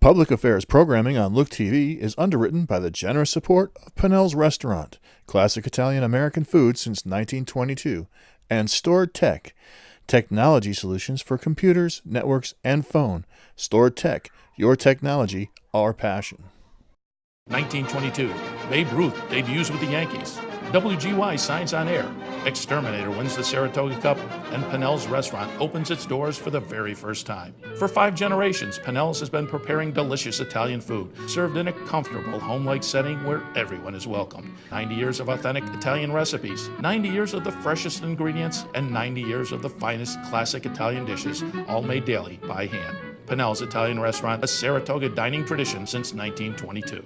Public affairs programming on Look TV is underwritten by the generous support of Pinnell's Restaurant, classic Italian American food since 1922, and Stored Tech, technology solutions for computers, networks, and phone. Stored Tech, your technology, our passion. 1922, Babe Ruth debuts with the Yankees. WGY signs on air. Exterminator wins the Saratoga Cup, and Pinnell's Restaurant opens its doors for the very first time. For 5 generations, Pinnell's has been preparing delicious Italian food, served in a comfortable, home-like setting where everyone is welcomed. 90 years of authentic Italian recipes, 90 years of the freshest ingredients, and 90 years of the finest classic Italian dishes, all made daily by hand. Pinnell's Italian Restaurant, a Saratoga dining tradition since 1922.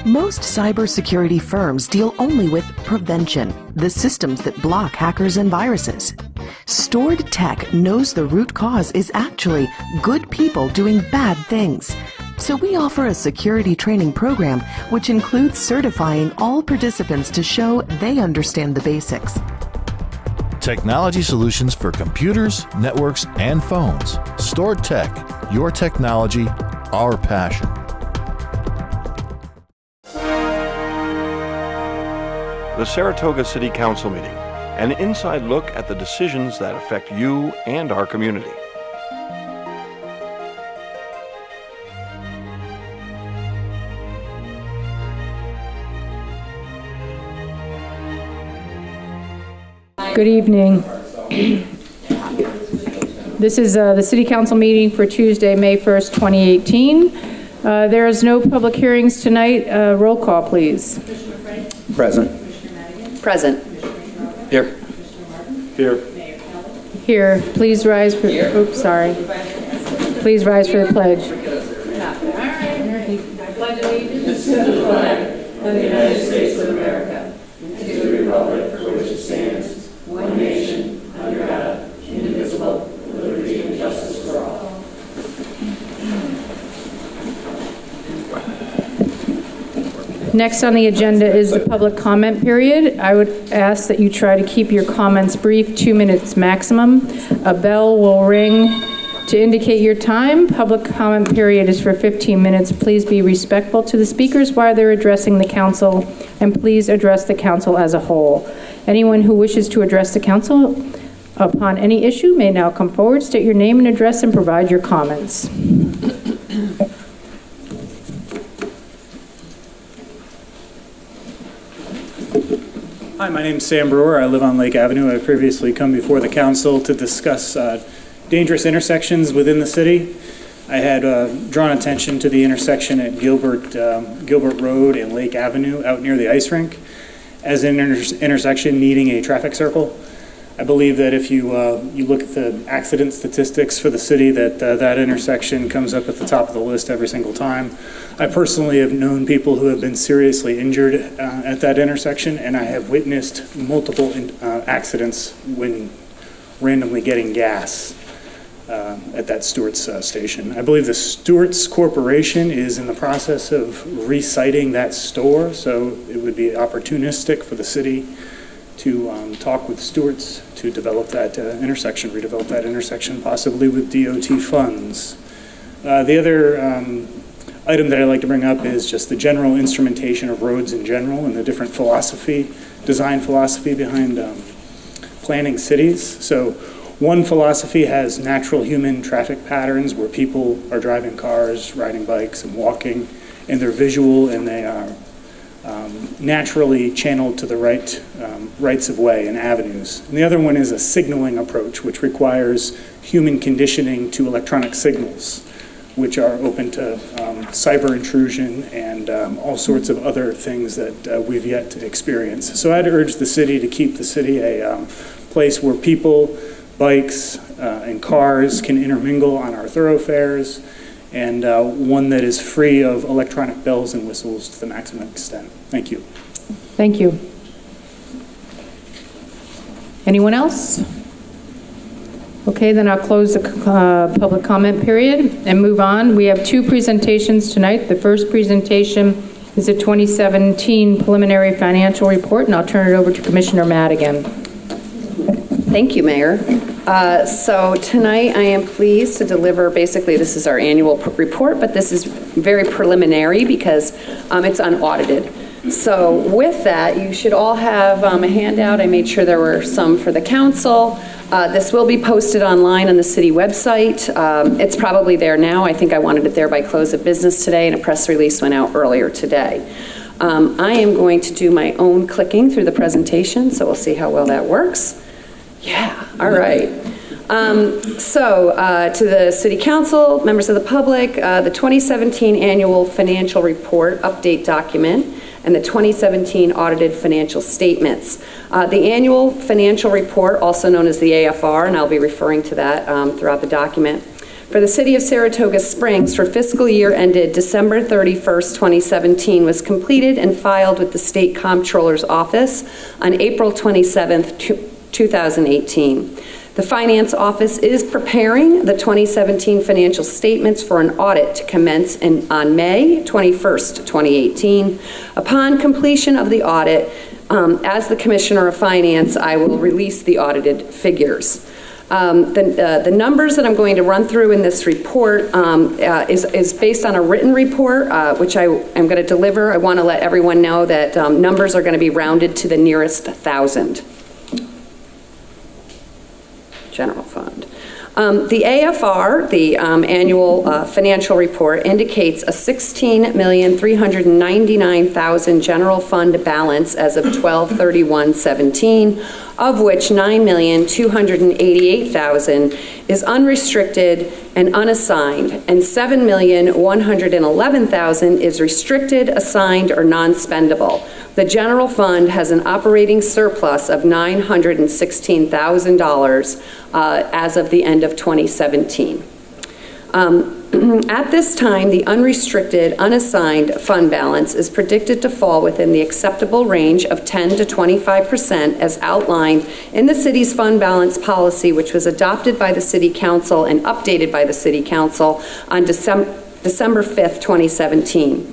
Most cybersecurity firms deal only with prevention, the systems that block hackers and viruses. Stored Tech knows the root cause is actually good people doing bad things. So we offer a security training program which includes certifying all participants to show they understand the basics. Technology solutions for computers, networks, and phones. Stored Tech, your technology, our passion. The Saratoga City Council meeting, an inside look at the decisions that affect you and our community. Good evening. This is the City Council meeting for Tuesday, May 1st, 2018. There is no public hearings tonight. Roll call, please. Present. Present. Here. Here. Here. Please rise for, oops, sorry. Please rise for the pledge. I pledge allegiance to the flag of the United States of America and to the republic for which it stands, one nation, under God, indivisible, with liberty and justice for all. Next on the agenda is the public comment period. I would ask that you try to keep your comments brief, 2 minutes maximum. A bell will ring to indicate your time. Public comment period is for 15 minutes. Please be respectful to the speakers while they're addressing the council, and please address the council as a whole. Anyone who wishes to address the council upon any issue may now come forward, state your name and address, and provide your comments. Hi, my name is Sam Brewer. I live on Lake Avenue. I've previously come before the council to discuss dangerous intersections within the city. I had drawn attention to the intersection at Gilbert Road and Lake Avenue out near the ice rink as an intersection needing a traffic circle. I believe that if you look at the accident statistics for the city, that intersection comes up at the top of the list every single time. I personally have known people who have been seriously injured at that intersection, and I have witnessed multiple accidents when randomly getting gas at that Stewart's station. I believe the Stewart's Corporation is in the process of resiting that store, so it would be opportunistic for the city to talk with Stewart's to develop that intersection, redevelop that intersection, possibly with DOT funds. The other item that I'd like to bring up is just the general instrumentation of roads in general and the different design philosophy behind planning cities. So one philosophy has natural human traffic patterns where people are driving cars, riding bikes, and walking, and they're visual and they are naturally channeled to the rights of way and avenues. And the other one is a signaling approach, which requires human conditioning to electronic signals, which are open to cyber intrusion and all sorts of other things that we've yet to experience. So I'd urge the city to keep the city a place where people, bikes, and cars can intermingle on our thoroughfares, and one that is free of electronic bells and whistles to the maximum extent. Thank you. Thank you. Anyone else? Okay, then I'll close the public comment period and move on. We have 2 presentations tonight. The first presentation is a 2017 preliminary financial report, and I'll turn it over to Commissioner Madigan. Thank you, Mayor. So tonight I am pleased to deliver, basically this is our annual report, but this is very preliminary because it's unaudited. So with that, you should all have a handout. I made sure there were some for the council. This will be posted online on the city website. It's probably there now. I think I wanted it there by close of business today, and a press release went out earlier today. I am going to do my own clicking through the presentation, so we'll see how well that works. Yeah, all right. To the City Council, members of the public, the 2017 Annual Financial Report Update Document and the 2017 Audited Financial Statements. The Annual Financial Report, also known as the AFR, and I'll be referring to that throughout the document, for the City of Saratoga Springs for fiscal year ended December 31st, 2017 was completed and filed with the State Comptroller's Office on April 27th, 2018. The Finance Office is preparing the 2017 financial statements for an audit to commence on May 21st, 2018. Upon completion of the audit, as the Commissioner of Finance, I will release the audited figures. The numbers that I'm going to run through in this report is based on a written report, which I am going to deliver. I want to let everyone know that numbers are going to be rounded to the nearest 1,000. General fund. The AFR, the annual financial report, indicates a $16,399,000 general fund balance as of 12/31/17, of which $9,288,000 is unrestricted and unassigned, and $7,111,000 is restricted, assigned, or non-spendable. The general fund has an operating surplus of $916,000 as of the end of 2017. At this time, the unrestricted, unassigned fund balance is predicted to fall within the acceptable range of 10 to 25% as outlined in the city's fund balance policy, which was adopted by the City Council and updated by the City Council on December 5th, 2017.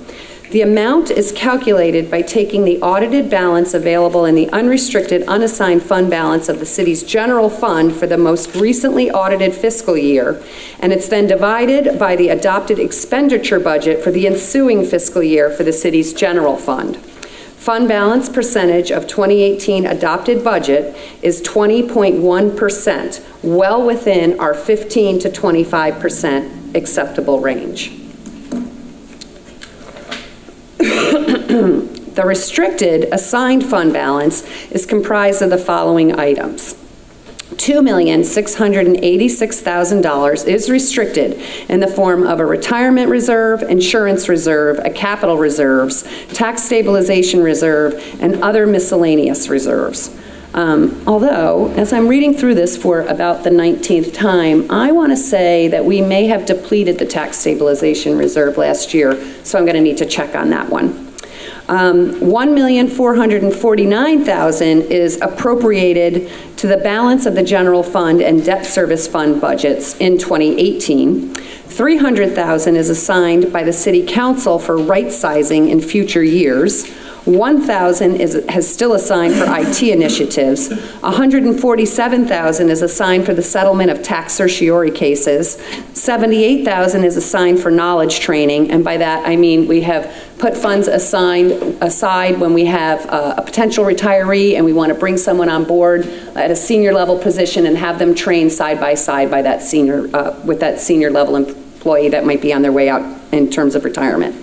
The amount is calculated by taking the audited balance available in the unrestricted, unassigned fund balance of the city's general fund for the most recently audited fiscal year, and it's then divided by the adopted expenditure budget for the ensuing fiscal year for the city's general fund. Fund balance percentage of 2018 adopted budget is 20.1%, well within our 15 to 25% acceptable range. The restricted assigned fund balance is comprised of the following items. $2,686,000 is restricted in the form of a retirement reserve, insurance reserve, a capital reserves, tax stabilization reserve, and other miscellaneous reserves. Although, as I'm reading through this for about the 19th time, I want to say that we may have depleted the tax stabilization reserve last year, so I'm going to need to check on that one. $1,449,000 is appropriated to the balance of the general fund and debt service fund budgets in 2018. $300,000 is assigned by the City Council for right sizing in future years. $1,000 has still assigned for IT initiatives. $147,000 is assigned for the settlement of tax certiorari cases. $78,000 is assigned for knowledge training, and by that I mean we have put funds aside when we have a potential retiree and we want to bring someone on board at a senior level position and have them trained side by side by that senior with that senior level employee that might be on their way out in terms of retirement.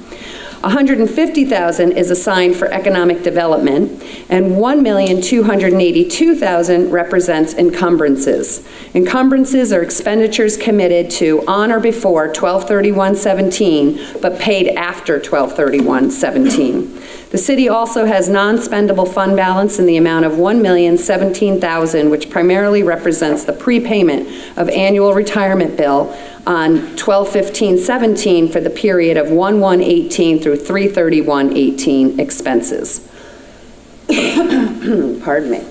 $150,000 is assigned for economic development, and $1,282,000 represents encumbrances. Encumbrances are expenditures committed to on or before 12/31/17, but paid after 12/31/17. The city also has non-spendable fund balance in the amount of $1,017,000, which primarily represents the prepayment of annual retirement bill on 12/15/17 for the period of 1/1/18 through 3/31/18 expenses. Pardon me.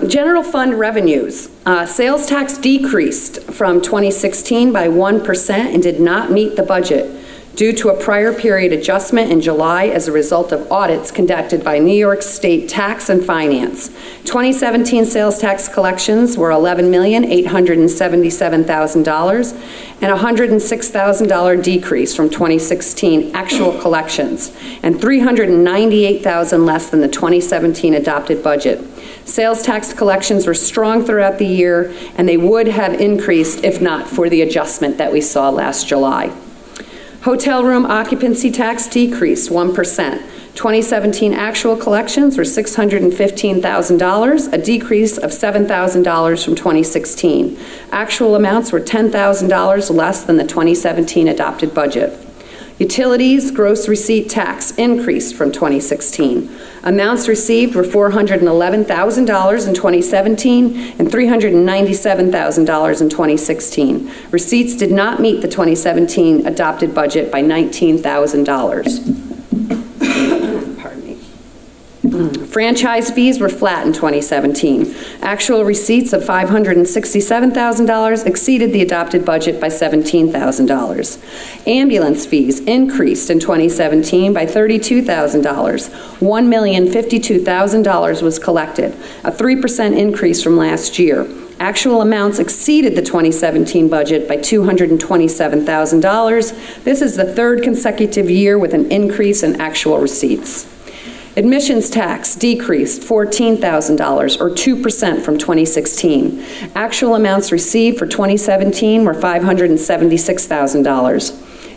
General fund revenues. Sales tax decreased from 2016 by 1% and did not meet the budget. due to a prior period adjustment in July as a result of audits conducted by New York State Tax and Finance. 2017 sales tax collections were $11,877,000 and a $106,000 decrease from 2016 actual collections, and $398,000 less than the 2017 adopted budget. Sales tax collections were strong throughout the year, and they would have increased if not for the adjustment that we saw last July. Hotel room occupancy tax decreased 1%. 2017 actual collections were $615,000, a decrease of $7,000 from 2016. Actual amounts were $10,000 less than the 2017 adopted budget. Utilities gross receipt tax increased from 2016. Amounts received were $411,000 in 2017 and $397,000 in 2016. Receipts did not meet the 2017 adopted budget by $19,000. Pardon me. Franchise fees were flat in 2017. Actual receipts of $567,000 exceeded the adopted budget by $17,000. Ambulance fees increased in 2017 by $32,000. $1,052,000 was collected, a 3% increase from last year. Actual amounts exceeded the 2017 budget by $227,000. This is the third consecutive year with an increase in actual receipts. Admissions tax decreased $14,000 or 2% from 2016. Actual amounts received for 2017 were $576,000.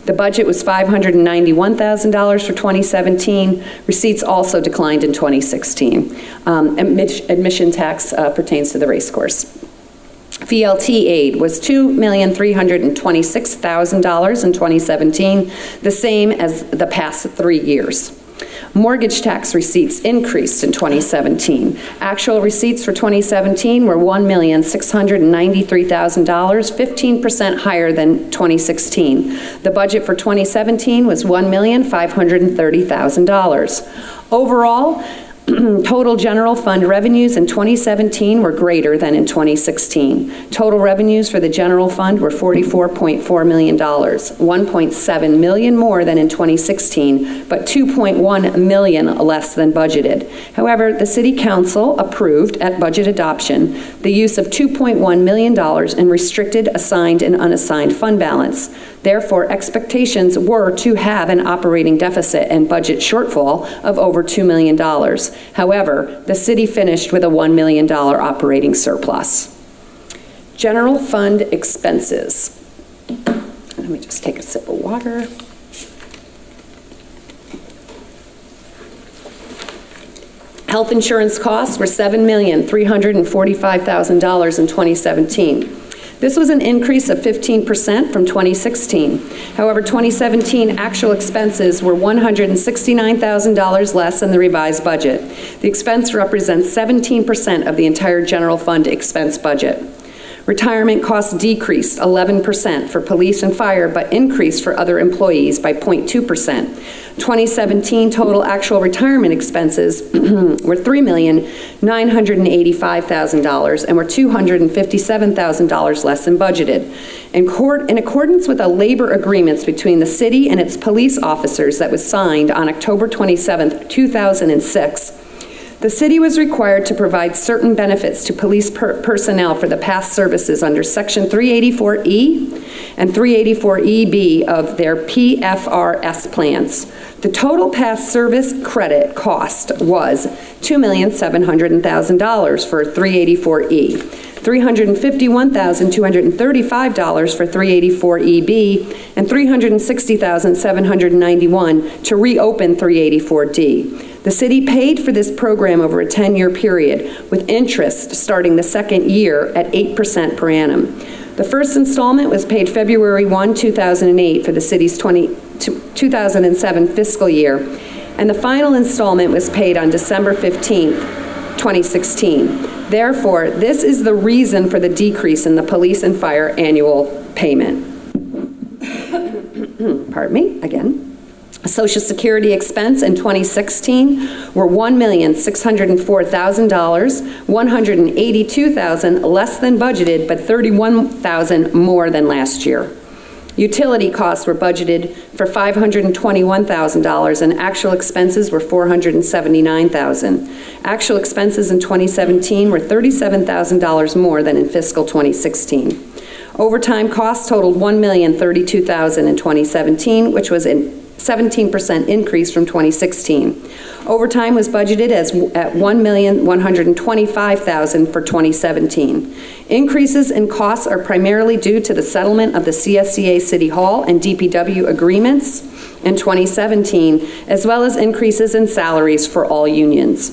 The budget was $591,000 for 2017. Receipts also declined in 2016. Admission tax pertains to the race course. VLT aid was $2,326,000 in 2017, the same as the past 3 years. Mortgage tax receipts increased in 2017. Actual receipts for 2017 were $1,693,000, 15% higher than 2016. The budget for 2017 was $1,530,000. Overall, total general fund revenues in 2017 were greater than in 2016. Total revenues for the general fund were $44.4 million, $1.7 million more than in 2016, but $2.1 million less than budgeted. However, the City Council approved at budget adoption the use of $2.1 million in restricted, assigned, and unassigned fund balance. Therefore, expectations were to have an operating deficit and budget shortfall of over $2 million. However, the city finished with a $1 million operating surplus. General fund expenses. Let me just take a sip of water. Health insurance costs were $7,345,000 in 2017. This was an increase of 15% from 2016. However, 2017 actual expenses were $169,000 less than the revised budget. The expense represents 17% of the entire general fund expense budget. Retirement costs decreased 11% for police and fire, but increased for other employees by 0.2%. 2017 total actual retirement expenses were $3,985,000 and were $257,000 less than budgeted. In accordance with the labor agreements between the city and its police officers that was signed on October 27, 2006, the city was required to provide certain benefits to police personnel for the past services under Section 384E and 384EB of their PFRS plans. The total past service credit cost was $2,700,000 for 384E, $351,235 for 384EB, and $360,791 to reopen 384D. The city paid for this program over a 10-year period, with interest starting the second year at 8% per annum. The first installment was paid February 1, 2008 for the city's 2007 fiscal year, and the final installment was paid on December 15, 2016. Therefore, this is the reason for the decrease in the police and fire annual payment. Pardon me, again. Social Security expense in 2016 were $1,604,000, $182,000 less than budgeted, but $31,000 more than last year. Utility costs were budgeted for $521,000 and actual expenses were $479,000. Actual expenses in 2017 were $37,000 more than in fiscal 2016. Overtime costs totaled $1,032,000 in 2017, which was a 17% increase from 2016. Overtime was budgeted at $1,125,000 for 2017. Increases in costs are primarily due to the settlement of the CSCA City Hall and DPW agreements in 2017, as well as increases in salaries for all unions.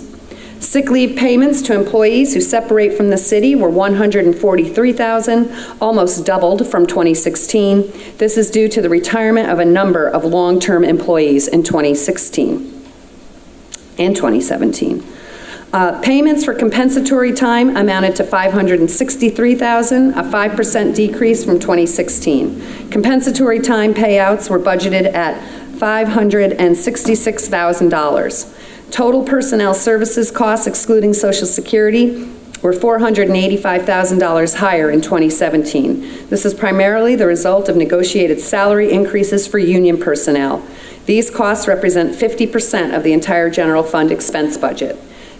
Sick leave payments to employees who separate from the city were $143,000, almost doubled from 2016. This is due to the retirement of a number of long-term employees in 2016 and 2017. Payments for compensatory time amounted to $563,000, a 5% decrease from 2016. Compensatory time payouts were budgeted at $566,000. Total personnel services costs, excluding Social Security, were $485,000 higher in 2017. This is primarily the result of negotiated salary increases for union personnel. These costs represent 50% of the entire general fund expense budget.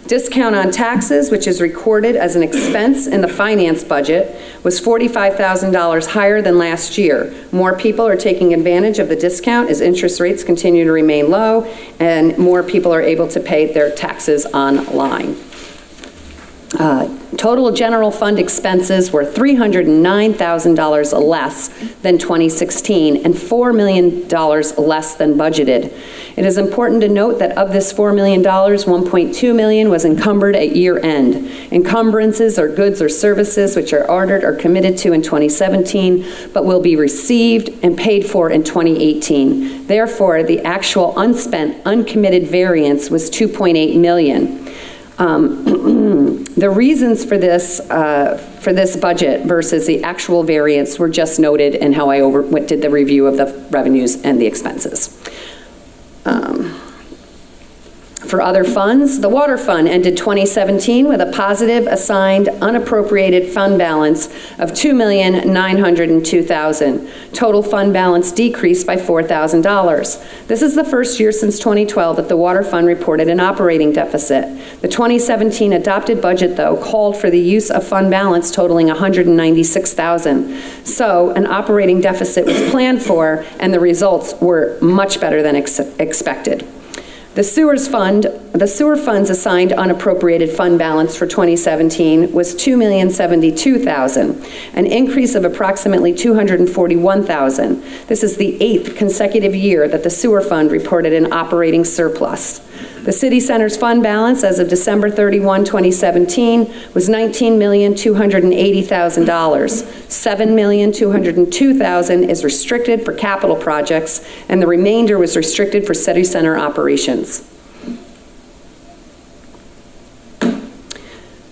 Discount on taxes, which is recorded as an expense in the finance budget, was $45,000 higher than last year. More people are taking advantage of the discount as interest rates continue to remain low and more people are able to pay their taxes online. Total general fund expenses were $309,000 less than 2016 and $4 million less than budgeted. It is important to note that of this $4 million, $1.2 million was encumbered at year end. Encumbrances are goods or services which are ordered or committed to in 2017 but will be received and paid for in 2018. Therefore, the actual unspent, uncommitted variance was $2.8 million. The reasons for this budget versus the actual variance were just noted in how I did the review of the revenues and the expenses. For other funds, the water fund ended 2017 with a positive assigned unappropriated fund balance of $2,902,000. Total fund balance decreased by $4,000. This is the first year since 2012 that the water fund reported an operating deficit. The 2017 adopted budget, though, called for the use of fund balance totaling $196,000. So an operating deficit was planned for, and the results were much better than expected. The sewer fund's assigned unappropriated fund balance for 2017 was $2,072,000, an increase of approximately $241,000. This is the 8th consecutive year that the sewer fund reported an operating surplus. The City Center's fund balance as of December 31, 2017 was $19,280,000. $7,202,000 is restricted for capital projects, and the remainder was restricted for City Center operations.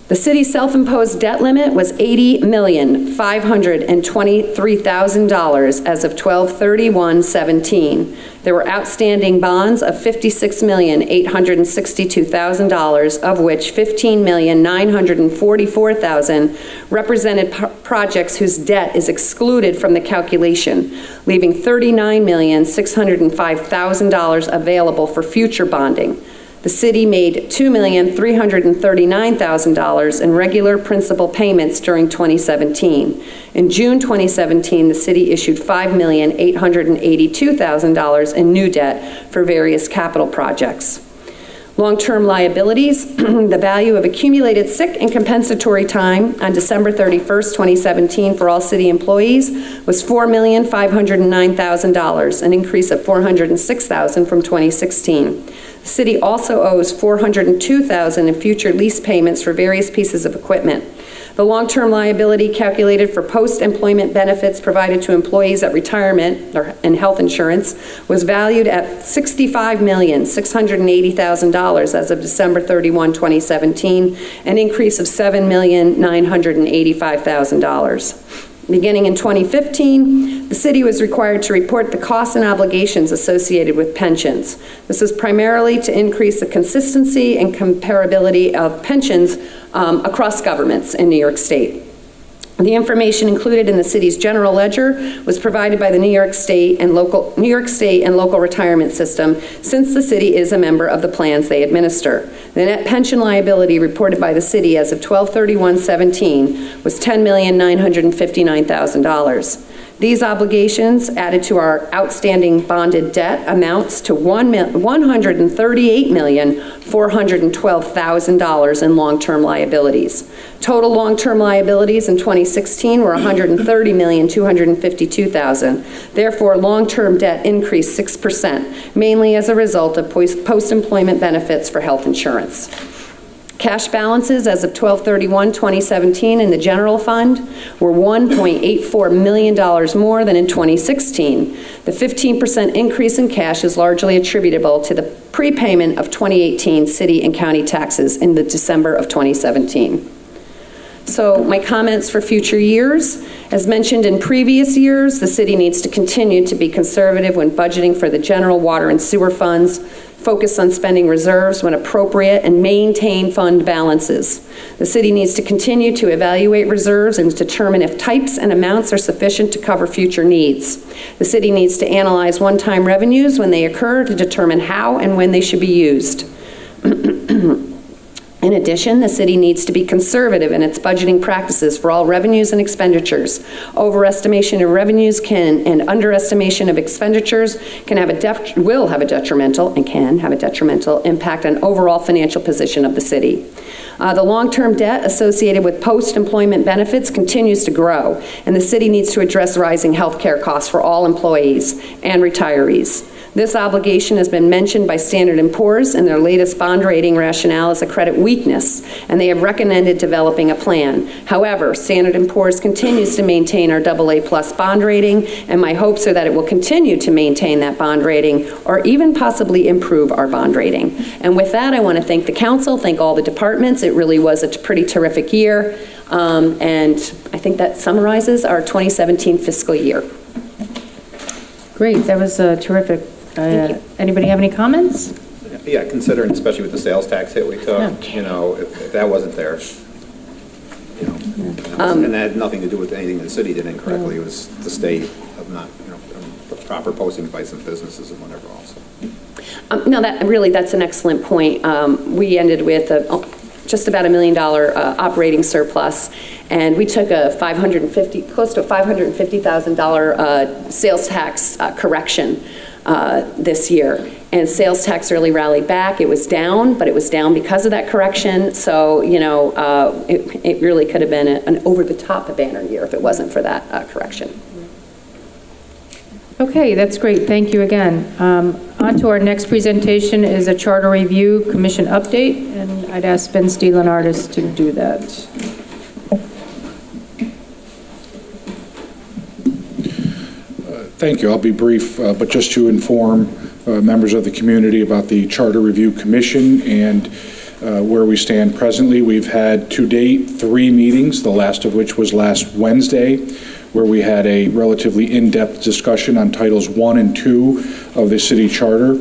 The city's self-imposed debt limit was $80,523,000 as of 12/31/17. There were outstanding bonds of $56,862,000, of which $15,944,000 represented projects whose debt is excluded from the calculation, leaving $39,605,000 available for future bonding. The city made $2,339,000 in regular principal payments during 2017. In June 2017, the city issued $5,882,000 in new debt for various capital projects. Long-term liabilities, the value of accumulated sick and compensatory time on December 31st, 2017 for all city employees was $4,509,000, an increase of $406,000 from 2016. The city also owes $402,000 in future lease payments for various pieces of equipment. The long-term liability calculated for post-employment benefits provided to employees at retirement and health insurance was valued at $65,680,000 as of December 31, 2017, an increase of $7,985,000. Beginning in 2015, the city was required to report the costs and obligations associated with pensions. This was primarily to increase the consistency and comparability of pensions across governments in New York State. The information included in the city's general ledger was provided by the New York State and local retirement system, since the city is a member of the plans they administer. The net pension liability reported by the city as of 12/31/17 was $10,959,000. These obligations, added to our outstanding bonded debt, amounts to $138,412,000 in long-term liabilities. Total long-term liabilities in 2016 were $130,252,000. Therefore, long-term debt increased 6%, mainly as a result of post-employment benefits for health insurance. Cash balances as of 12/31/2017 in the general fund were $1.84 million more than in 2016. The 15% increase in cash is largely attributable to the prepayment of 2018 city and county taxes in the December of 2017. So my comments for future years: as mentioned in previous years, the city needs to continue to be conservative when budgeting for the general water and sewer funds, focus on spending reserves when appropriate, and maintain fund balances. The city needs to continue to evaluate reserves and determine if types and amounts are sufficient to cover future needs. The city needs to analyze one-time revenues when they occur to determine how and when they should be used. In addition, the city needs to be conservative in its budgeting practices for all revenues and expenditures. Overestimation of revenues and underestimation of expenditures will have a detrimental impact on overall financial position of the city. The long-term debt associated with post-employment benefits continues to grow, and the city needs to address rising health care costs for all employees and retirees. This obligation has been mentioned by Standard & Poor's in their latest bond rating rationale as a credit weakness, and they have recommended developing a plan. However, Standard & Poor's continues to maintain our AA+ bond rating, and my hopes are that it will continue to maintain that bond rating or even possibly improve our bond rating. And with that, I want to thank the council, thank all the departments. It really was a pretty terrific year, and I think that summarizes our 2017 fiscal year. Great, that was terrific. Anybody have any comments? Yeah, considering, especially with the sales tax hit we took, you know, if that wasn't there, you know, and that had nothing to do with anything the city did incorrectly. It was the state of not, you know, proper posting by some businesses and whatever else. No, that's an excellent point. We ended with just about $1 million operating surplus, and we took a close to $550,000 sales tax correction this year. And sales tax really rallied back. It was down, but it was down because of that correction. So, you know, it really could have been an over-the-top banner year if it wasn't for that correction. Okay, that's great. Thank you again. On to our next presentation is a Charter Review Commission update, and I'd ask Vince DeLeonardis to do that. Thank you. I'll be brief, but just to inform members of the community about the Charter Review Commission and where we stand presently. We've had to date 3 meetings, the last of which was last Wednesday, where we had a relatively in-depth discussion on Titles 1 and 2 of the city charter.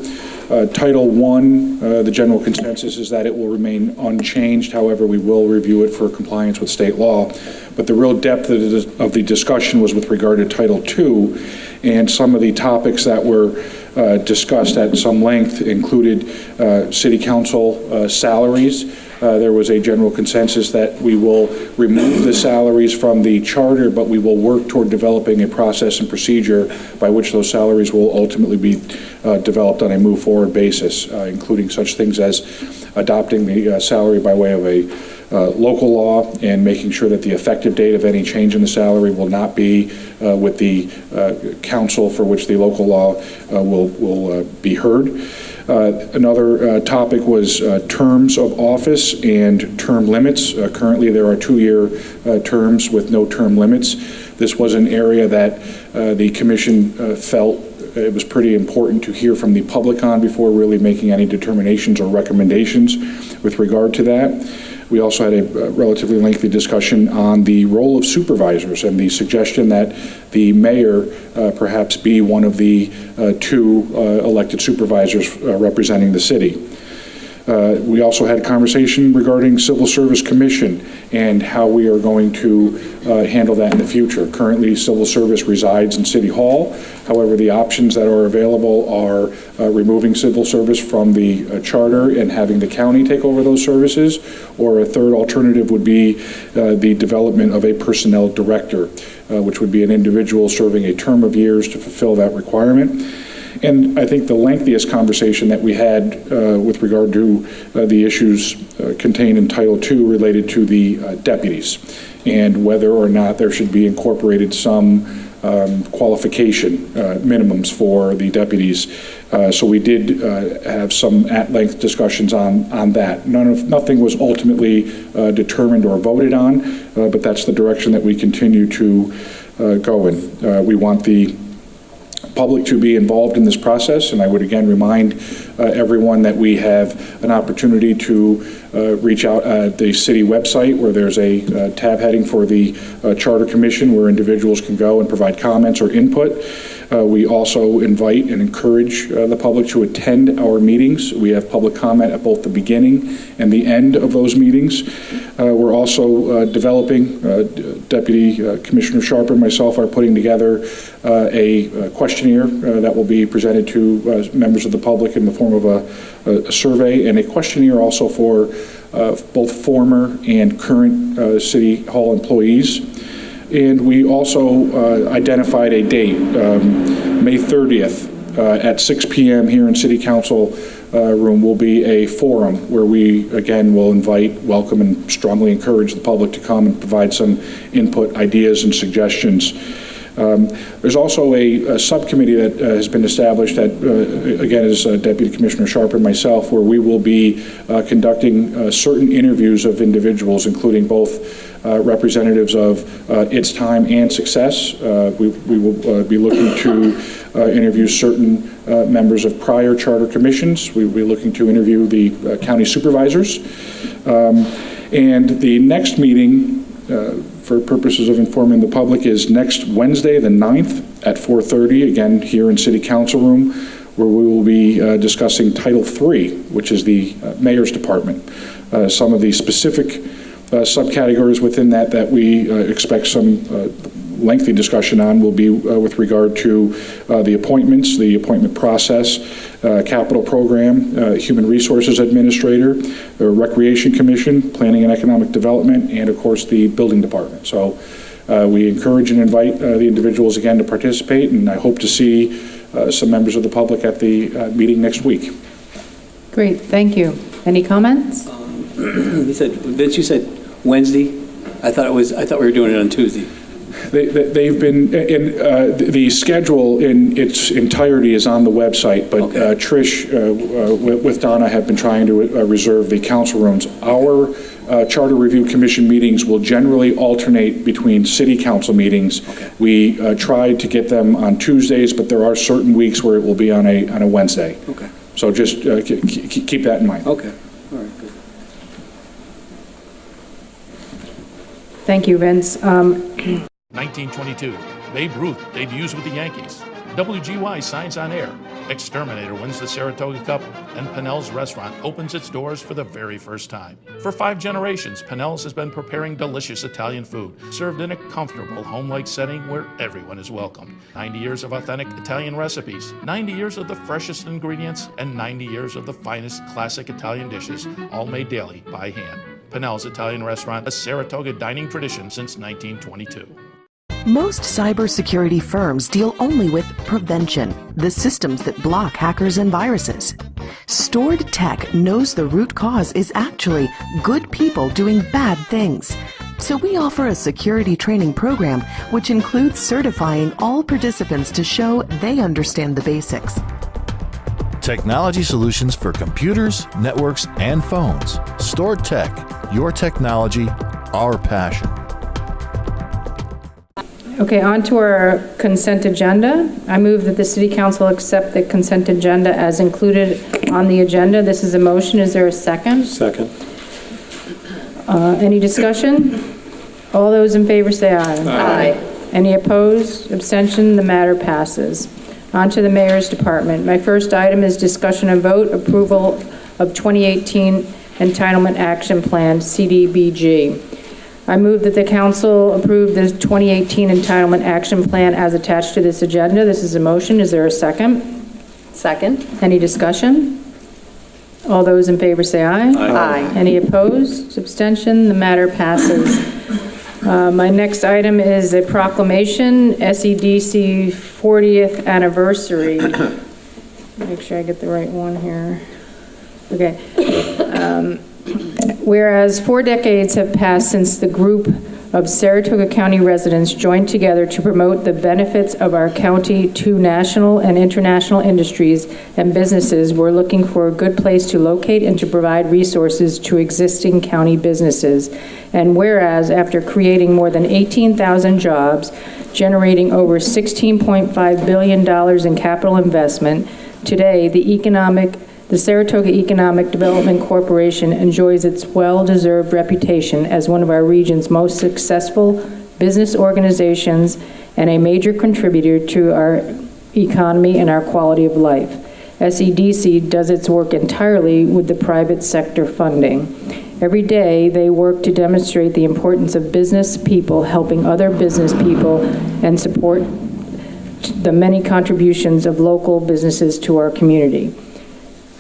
Title 1, the general consensus is that it will remain unchanged. However, we will review it for compliance with state law. But the real depth of the discussion was with regard to Title 2, and some of the topics that were discussed at some length included city council salaries. There was a general consensus that we will remove the salaries from the charter, but we will work toward developing a process and procedure by which those salaries will ultimately be developed on a move-forward basis, including such things as adopting the salary by way of a local law and making sure that the effective date of any change in the salary will not be with the council for which the local law will be heard. Another topic was terms of office and term limits. Currently, there are 2-year terms with no term limits. This was an area that the commission felt it was pretty important to hear from the public on before really making any determinations or recommendations with regard to that. We also had a relatively lengthy discussion on the role of supervisors and the suggestion that the mayor perhaps be one of the 2 elected supervisors representing the city. We also had a conversation regarding Civil Service Commission and how we are going to handle that in the future. Currently, Civil Service resides in City Hall. However, the options that are available are removing Civil Service from the charter and having the county take over those services, or a third alternative would be the development of a personnel director, which would be an individual serving a term of years to fulfill that requirement. And I think the lengthiest conversation that we had with regard to the issues contained in Title II related to the deputies and whether or not there should be incorporated some qualification minimums for the deputies. So we did have some at-length discussions on that. Nothing was ultimately determined or voted on, but that's the direction that we continue to go in. We want the public to be involved in this process, and I would again remind everyone that we have an opportunity to reach out at the city website where there's a tab heading for the Charter Commission where individuals can go and provide comments or input. We also invite and encourage the public to attend our meetings. We have public comment at both the beginning and the end of those meetings. We're also developing, Deputy Commissioner Sharp and myself are putting together a questionnaire that will be presented to members of the public in the form of a survey, and a questionnaire also for both former and current City Hall employees. And we also identified a date, May 30th at 6 p.m. here in City Council room will be a forum where we, again, will invite, welcome, and strongly encourage the public to come and provide some input, ideas, and suggestions. There's also a subcommittee that has been established that, again, is Deputy Commissioner Sharp and myself, where we will be conducting certain interviews of individuals, including both representatives of It's Time and Success. We will be looking to interview certain members of prior charter commissions. We will be looking to interview the county supervisors. And the next meeting, for purposes of informing the public, is next Wednesday, the 9th at 4:30, again here in City Council room, where we will be discussing Title III, which is the Mayor's Department. Some of the specific subcategories within that we expect some lengthy discussion on will be with regard to the appointments, the appointment process, capital program, human resources administrator, the recreation commission, planning and economic development, and of course the building department. So we encourage and invite the individuals again to participate, and I hope to see some members of the public at the meeting next week. Great, thank you. Any comments? Vince, you said Wednesday? I thought we were doing it on Tuesday. They've been, the schedule in its entirety is on the website, but okay. Trish with Donna have been trying to reserve the council rooms. Our Charter Review Commission meetings will generally alternate between city council meetings. Okay. We tried to get them on Tuesdays, but there are certain weeks where it will be on a Wednesday. Okay. So just keep that in mind. Okay. All right. Good. Thank you, Vince. 1922, Babe Ruth debuts with the Yankees. WGY signs on air. Exterminator wins the Saratoga Cup, and Pennell's Restaurant opens its doors for the very first time. For 5 generations, Pennell's has been preparing delicious Italian food, served in a comfortable, home-like setting where everyone is welcome. 90 years of authentic Italian recipes, 90 years of the freshest ingredients, and 90 years of the finest classic Italian dishes, all made daily by hand. Pennell's Italian Restaurant, a Saratoga dining tradition since 1922. Most cybersecurity firms deal only with prevention, the systems that block hackers and viruses. Stored Tech knows the root cause is actually good people doing bad things. So we offer a security training program which includes certifying all participants to show they understand the basics. Technology solutions for computers, networks, and phones. Stored Tech, your technology, our passion. Okay, on to our consent agenda. I move that the City Council accept the consent agenda as included on the agenda. This is a motion. Is there a second? Second. Any discussion? All those in favor say aye. Aye. Any opposed? Abstention? The matter passes. On to the Mayor's Department. My first item is discussion and vote approval of 2018 Entitlement Action Plan, CDBG. I move that the council approve the 2018 Entitlement Action Plan as attached to this agenda. This is a motion. Is there a second? Second. Any discussion? All those in favor say aye. Aye. Any opposed? Abstention? The matter passes. My next item is a proclamation, SEDC 40th anniversary. Make sure I get the right one here. Okay. Whereas 4 decades have passed since the group of Saratoga County residents joined together to promote the benefits of our county to national and international industries and businesses, we're looking for a good place to locate and to provide resources to existing county businesses. And whereas after creating more than 18,000 jobs, generating over $16.5 billion in capital investment, today the Saratoga Economic Development Corporation enjoys its well-deserved reputation as one of our region's most successful business organizations and a major contributor to our economy and our quality of life. SEDC does its work entirely with the private sector funding. Every day, they work to demonstrate the importance of business people helping other business people and support the many contributions of local businesses to our community.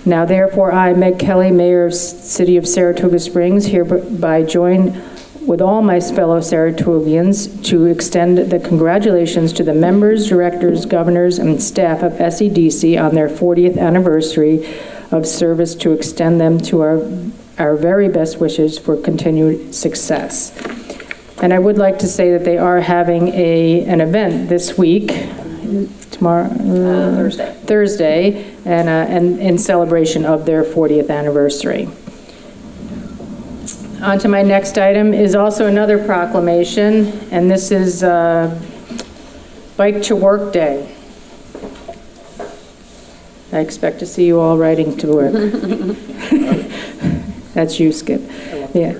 Now therefore, I, Meg Kelly, Mayor of City of Saratoga Springs, hereby join with all my fellow Saratogians to extend the congratulations to the members, directors, governors, and staff of SEDC on their 40th anniversary of service, to extend them to our very best wishes for continued success. And I would like to say that they are having an event this week, Thursday, and in celebration of their 40th anniversary. On to my next item is also another proclamation, and this is Bike to Work Day. I expect to see you all riding to work. That's you, Skip. Yeah.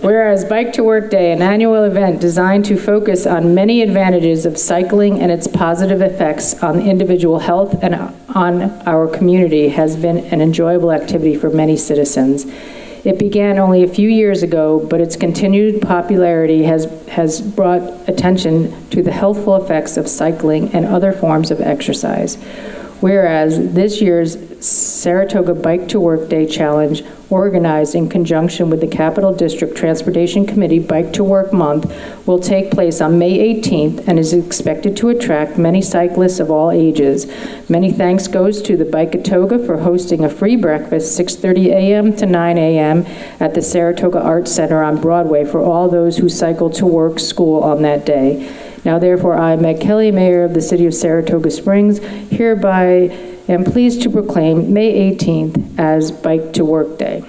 Whereas Bike to Work Day, an annual event designed to focus on many advantages of cycling and its positive effects on individual health and on our community, has been an enjoyable activity for many citizens. It began only a few years ago, but its continued popularity has brought attention to the healthful effects of cycling and other forms of exercise. Whereas this year's Saratoga Bike to Work Day Challenge, organized in conjunction with the Capital District Transportation Committee Bike to Work Month, will take place on May 18th and is expected to attract many cyclists of all ages. Many thanks goes to the Bike-A-Toga for hosting a free breakfast 6:30 a.m. to 9 a.m. at the Saratoga Arts Center on Broadway for all those who cycle to work, school on that day. Now therefore, I, Meg Kelly, Mayor of the City of Saratoga Springs, hereby am pleased to proclaim May 18th as Bike to Work Day.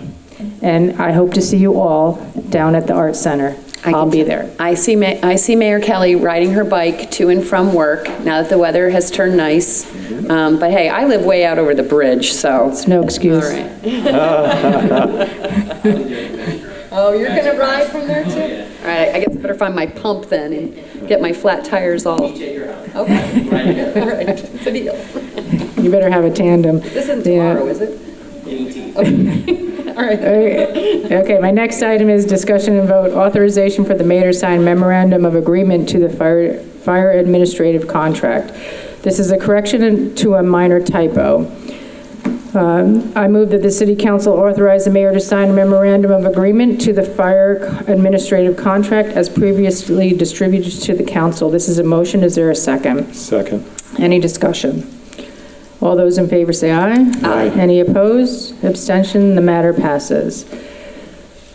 And I hope to see you all down at the Arts Center. I'll be there. I see Mayor Kelly riding her bike to and from work now that the weather has turned nice. But hey, I live way out over the bridge, so. It's no excuse. All right. Oh, you're going to ride from there too? All right, I guess I better find my pump then and get my flat tires all. Okay. All right, it's a deal. You better have a tandem. This isn't tomorrow, is it? Okay. All right. Okay, my next item is discussion and vote authorization for the mayor to sign memorandum of agreement to the fire administrative contract. This is a correction to a minor typo. I move that the City Council authorize the mayor to sign a memorandum of agreement to the fire administrative contract as previously distributed to the council. This is a motion. Is there a second? Second. Any discussion? All those in favor say aye. Aye. Any opposed? Abstention? The matter passes.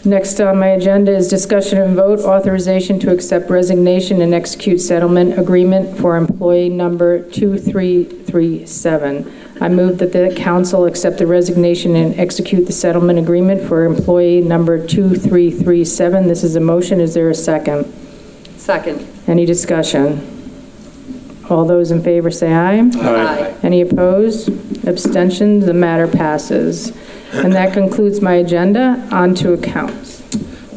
Next on my agenda is discussion and vote authorization to accept resignation and execute settlement agreement for employee number 2337. I move that the council accept the resignation and execute the settlement agreement for employee number 2337. This is a motion. Is there a second? Second. Any discussion? All those in favor say aye. Aye. Any opposed? Abstentions? The matter passes. And that concludes my agenda. On to accounts.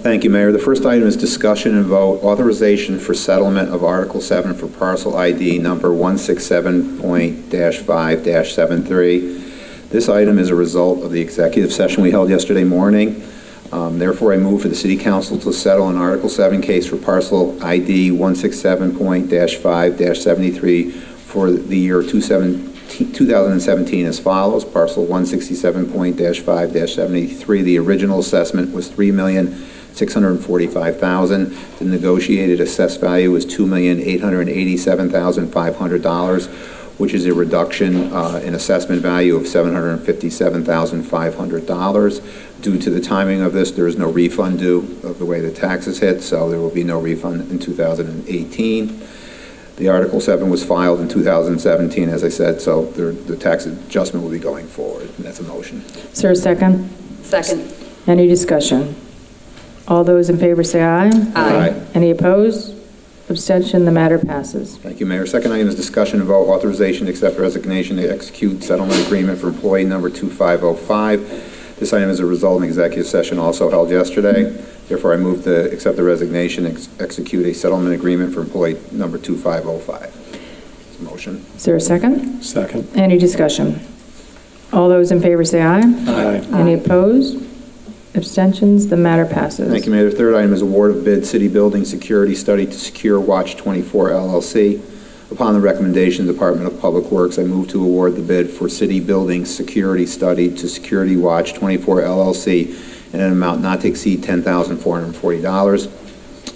Thank you, Mayor. The first item is discussion and vote authorization for settlement of Article 7 for parcel ID number 167.5-73. This item is a result of the executive session we held yesterday morning. Therefore, I move for the City Council to settle an Article 7 case for parcel ID 167.5-73 for the year 2017 as follows. Parcel 167.5-73, the original assessment was $3,645,000. The negotiated assessed value was $2,887,500, which is a reduction in assessment value of $757,500. Due to the timing of this, there is no refund due of the way the taxes hit, so there will be no refund in 2018. The Article 7 was filed in 2017, as I said, so the tax adjustment will be going forward, and that's a motion. Is there a second? Second. Any discussion? All those in favor say aye. Aye. Any opposed? Abstention, the matter passes. Thank you, Mayor. Second item is discussion and vote authorization to accept resignation to execute settlement agreement for employee number 2505. This item is a result of an executive session also held yesterday. Therefore, I move to accept the resignation and execute a settlement agreement for employee number 2505. It's a motion. Is there a second? Second. Any discussion? All those in favor say aye. Aye. Any opposed? Abstentions, the matter passes. Thank you, Mayor. The third item is award of bid city building security study to Secure Watch 24 LLC. Upon the recommendation of the Department of Public Works, I move to award the bid for city building security study to Security Watch 24 LLC in an amount not to exceed $10,440.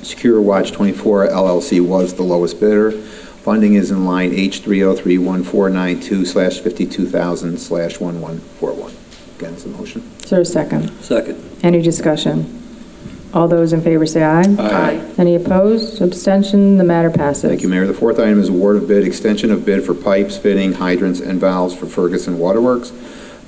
Secure Watch 24 LLC was the lowest bidder. Funding is in line H303-1492/52,000/1141. Again, it's a motion. Is there a second? Second. Any discussion? All those in favor say aye. Aye. Any opposed? Abstention, the matter passes. Thank you, Mayor. The fourth item is award of bid, extension of bid for pipes, fitting, hydrants, and valves for Ferguson Waterworks.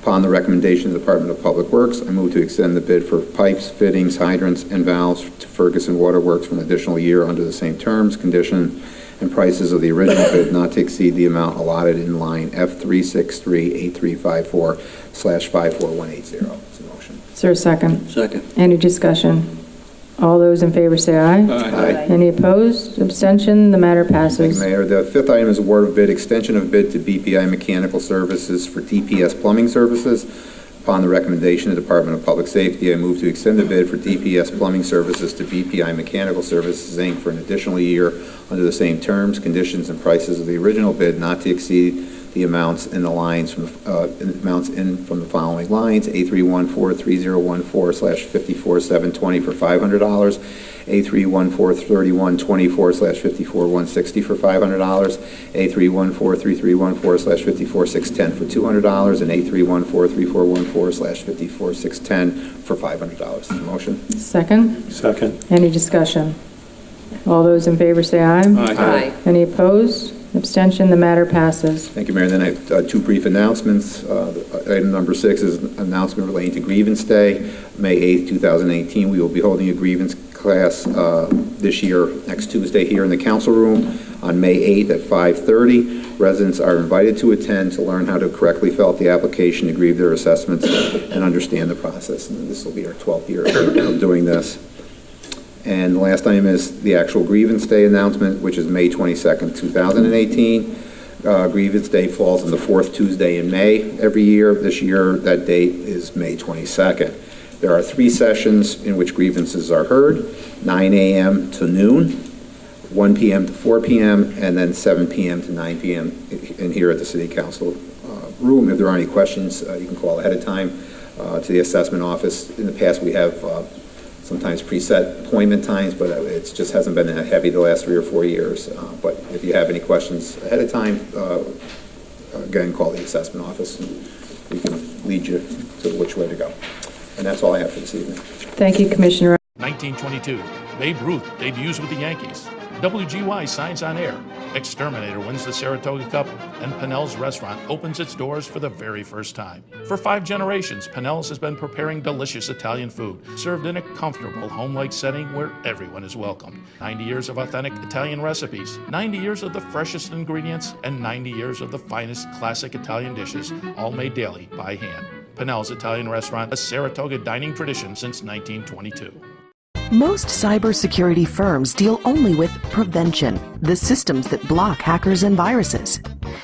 Upon the recommendation of the Department of Public Works, I move to extend the bid for pipes, fittings, hydrants, and valves to Ferguson Waterworks for an additional year under the same terms, condition, and prices of the original bid not to exceed the amount allotted in line F363-8354/54180. It's a motion. Is there a second? Second. Any discussion? All those in favor say aye. Aye. Any opposed? Abstention, the matter passes. Thank you, Mayor. The fifth item is award of bid, extension of bid to BPI Mechanical Services for DPS Plumbing Services. Upon the recommendation of the Department of Public Safety, I move to extend the bid for DPS Plumbing Services to BPI Mechanical Services, Inc. for an additional year under the same terms, conditions, and prices of the original bid not to exceed the amounts in the lines from the following lines: A314-3014/54720 for $500, A314-3124/54160 for $500, A314-3314/54610 for $200, and A314-3414/54610 for $500. Motion. Second? Second. Any discussion? All those in favor say aye. Aye. Any opposed? Abstention, the matter passes. Thank you, Mayor. Then I have two brief announcements. Item number 6 is an announcement relating to Grievance Day. May 8th, 2018, we will be holding a grievance class this year, next Tuesday, here in the council room on May 8th at 5:30. Residents are invited to attend to learn how to correctly fill out the application to grieve their assessments and understand the process. And this will be our 12th year of doing this. And the last item is the actual Grievance Day announcement, which is May 22nd, 2018. Grievance Day falls on the fourth Tuesday in May every year. This year, that date is May 22nd. There are 3 sessions in which grievances are heard: 9 a.m. to noon, 1 p.m. to 4 p.m., and then 7 p.m. to 9 p.m. in here at the City Council room. If there are any questions, you can call ahead of time to the assessment office. In the past, we have sometimes preset appointment times, but it just hasn't been that heavy the last 3 or 4 years. But if you have any questions ahead of time, again, call the assessment office, and we can lead you to which way to go. And that's all I have for this evening. Thank you, Commissioner. 1922, Babe Ruth debuts with the Yankees. WGY signs on air. Exterminator wins the Saratoga Cup, and Pinnell's Restaurant opens its doors for the very first time. For 5 generations, Pinnell's has been preparing delicious Italian food, served in a comfortable, home-like setting where everyone is welcome. 90 years of authentic Italian recipes, 90 years of the freshest ingredients, and 90 years of the finest classic Italian dishes, all made daily by hand. Pinnell's Italian Restaurant, a Saratoga dining tradition since 1922. Most cybersecurity firms deal only with prevention, the systems that block hackers and viruses.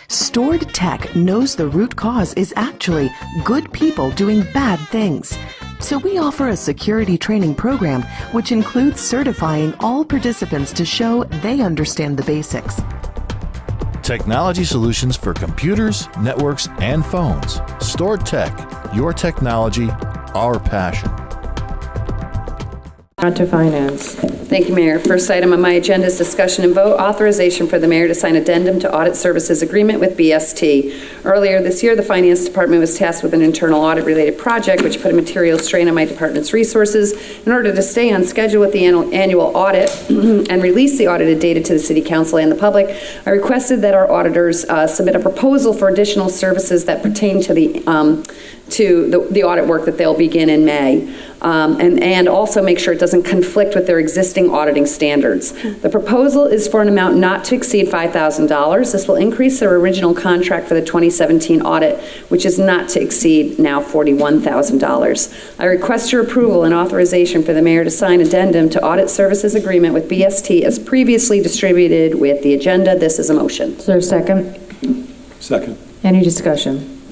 Stored Tech knows the root cause is actually good people doing bad things. So we offer a security training program which includes certifying all participants to show they understand the basics. Technology solutions for computers, networks, and phones. Stored Tech, your technology, our passion. On to finance. Thank you, Mayor. First item on my agenda is discussion and vote authorization for the mayor to sign addendum to audit services agreement with BST. Earlier this year, the Finance Department was tasked with an internal audit-related project which put a material strain on my department's resources. In order to stay on schedule with the annual audit and release the audited data to the City Council and the public, I requested that our auditors submit a proposal for additional services that pertain to the audit work that they'll begin in May. And also make sure it doesn't conflict with their existing auditing standards. The proposal is for an amount not to exceed $5,000. This will increase their original contract for the 2017 audit, which is not to exceed now $41,000. I request your approval and authorization for the mayor to sign addendum to audit services agreement with BST as previously distributed with the agenda. This is a motion. Is there a second? Second. Any discussion?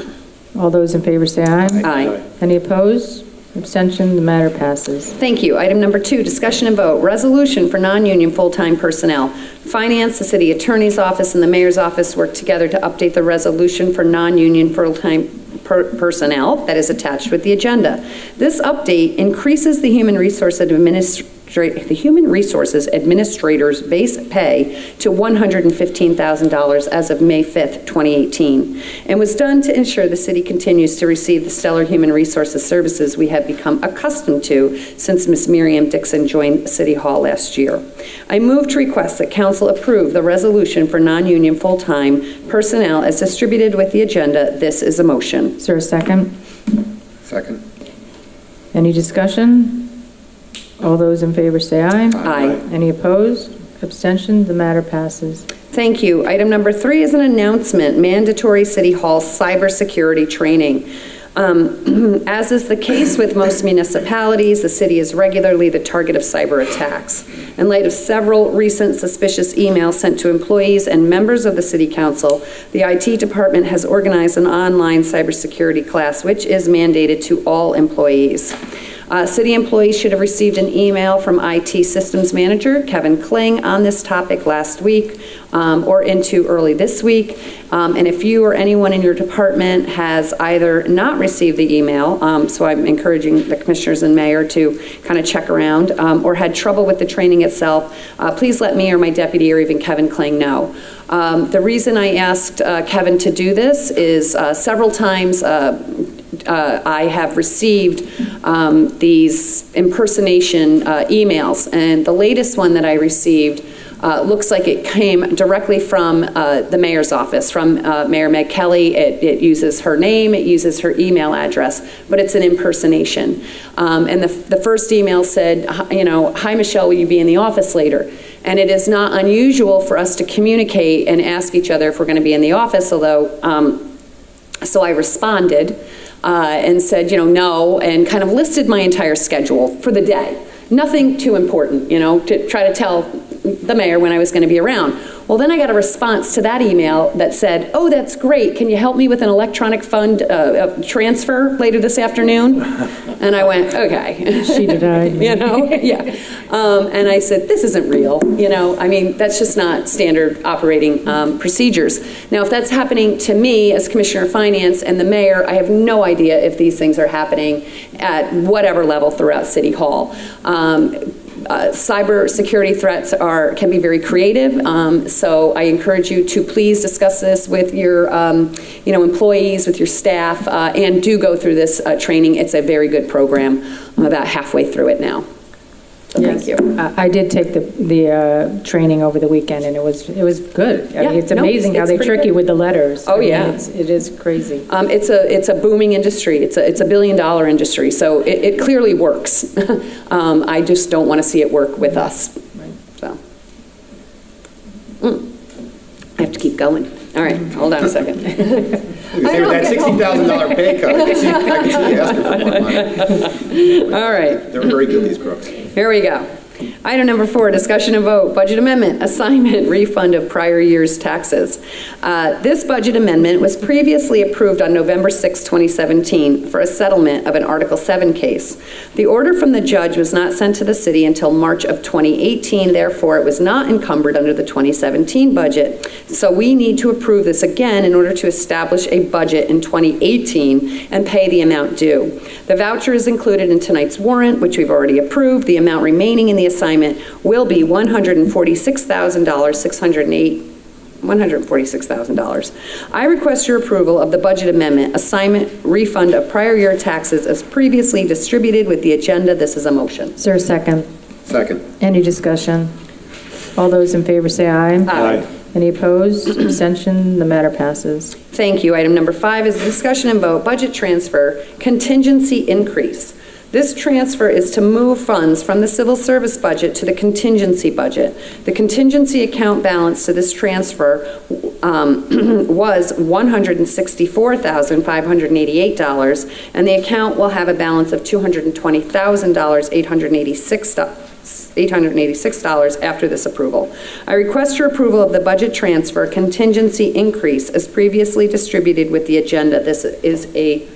All those in favor say aye. Aye. Any opposed? Abstention? The matter passes. Thank you. Item number 2, discussion and vote. Resolution for non-union full-time personnel. Finance, the city attorney's office, and the mayor's office work together to update the resolution for non-union full-time personnel that is attached with the agenda. This update increases the Human Resources Administrator's base pay to $115,000 as of May 5th, 2018, and was done to ensure the city continues to receive the stellar human resources services we have become accustomed to since Ms. Miriam Dixon joined City Hall last year. I move to request that Council approve the resolution for non-union full-time personnel as distributed with the agenda. This is a motion. Is there a second? Second. Any discussion? All those in favor say aye. Aye. Any opposed? Abstention? The matter passes. Thank you. Item number 3 is an announcement, mandatory City Hall cybersecurity training. As is the case with most municipalities, the city is regularly the target of cyber attacks. In light of several recent suspicious emails sent to employees and members of the City Council, the IT department has organized an online cybersecurity class, which is mandated to all employees. City employees should have received an email from IT Systems Manager Kevin Kling on this topic last week or into early this week. And if you or anyone in your department has either not received the email, so I'm encouraging the commissioners and mayor to kind of check around, or had trouble with the training itself, please let me or my deputy or even Kevin Kling know. The reason I asked Kevin to do this is several times I have received these impersonation emails, and the latest one that I received looks like it came directly from the mayor's office, from Mayor Meg Kelly. It uses her name, it uses her email address, but it's an impersonation. And the first email said, hi Michelle, will you be in the office later? And it is not unusual for us to communicate and ask each other if we're going to be in the office, although, so I responded and said, no, and kind of listed my entire schedule for the day. Nothing too important, to try to tell the mayor when I was going to be around. Well, then I got a response to that email that said, oh, that's great. Can you help me with an electronic fund transfer later this afternoon? And I went, okay. She denied me. Yeah. And I said, this isn't real. That's just not standard operating procedures. Now, if that's happening to me as Commissioner of Finance and the mayor, I have no idea if these things are happening at whatever level throughout City Hall. Cyber security threats can be very creative, so I encourage you to please discuss this with your employees, with your staff, and do go through this training. It's a very good program. I'm about halfway through it now. So yes. Thank you. I did take the training over the weekend, and it was good. I mean, it's amazing how they trick you with the letters. Oh, yeah. It is crazy. It's a booming industry. It's a $1 billion industry, so it clearly works. I just don't want to see it work with us. Right. So I have to keep going. All right, hold on a second. That $60,000 pay cut, I can see you asking for more money. All right. They're very good, these crooks. Here we go. Item number 4, discussion and vote, budget amendment, assignment, refund of prior year's taxes. This budget amendment was previously approved on November 6, 2017 for a settlement of an Article 7 case. The order from the judge was not sent to the city until March of 2018, therefore it was not encumbered under the 2017 budget. So we need to approve this again in order to establish a budget in 2018 and pay the amount due. The voucher is included in tonight's warrant, which we've already approved. The amount remaining in the assignment will be $146,000. I request your approval of the budget amendment, assignment, refund of prior year taxes as previously distributed with the agenda. This is a motion. Is there a second? Second. Any discussion? All those in favor say aye. Aye. Any opposed? Abstention? The matter passes. Thank you. Item number 5 is discussion and vote, budget transfer, contingency increase. This transfer is to move funds from the civil service budget to the contingency budget. The contingency account balance to this transfer was $164,588, and the account will have a balance of $220,886 after this approval. I request your approval of the budget transfer contingency increase as previously distributed with the agenda. This is a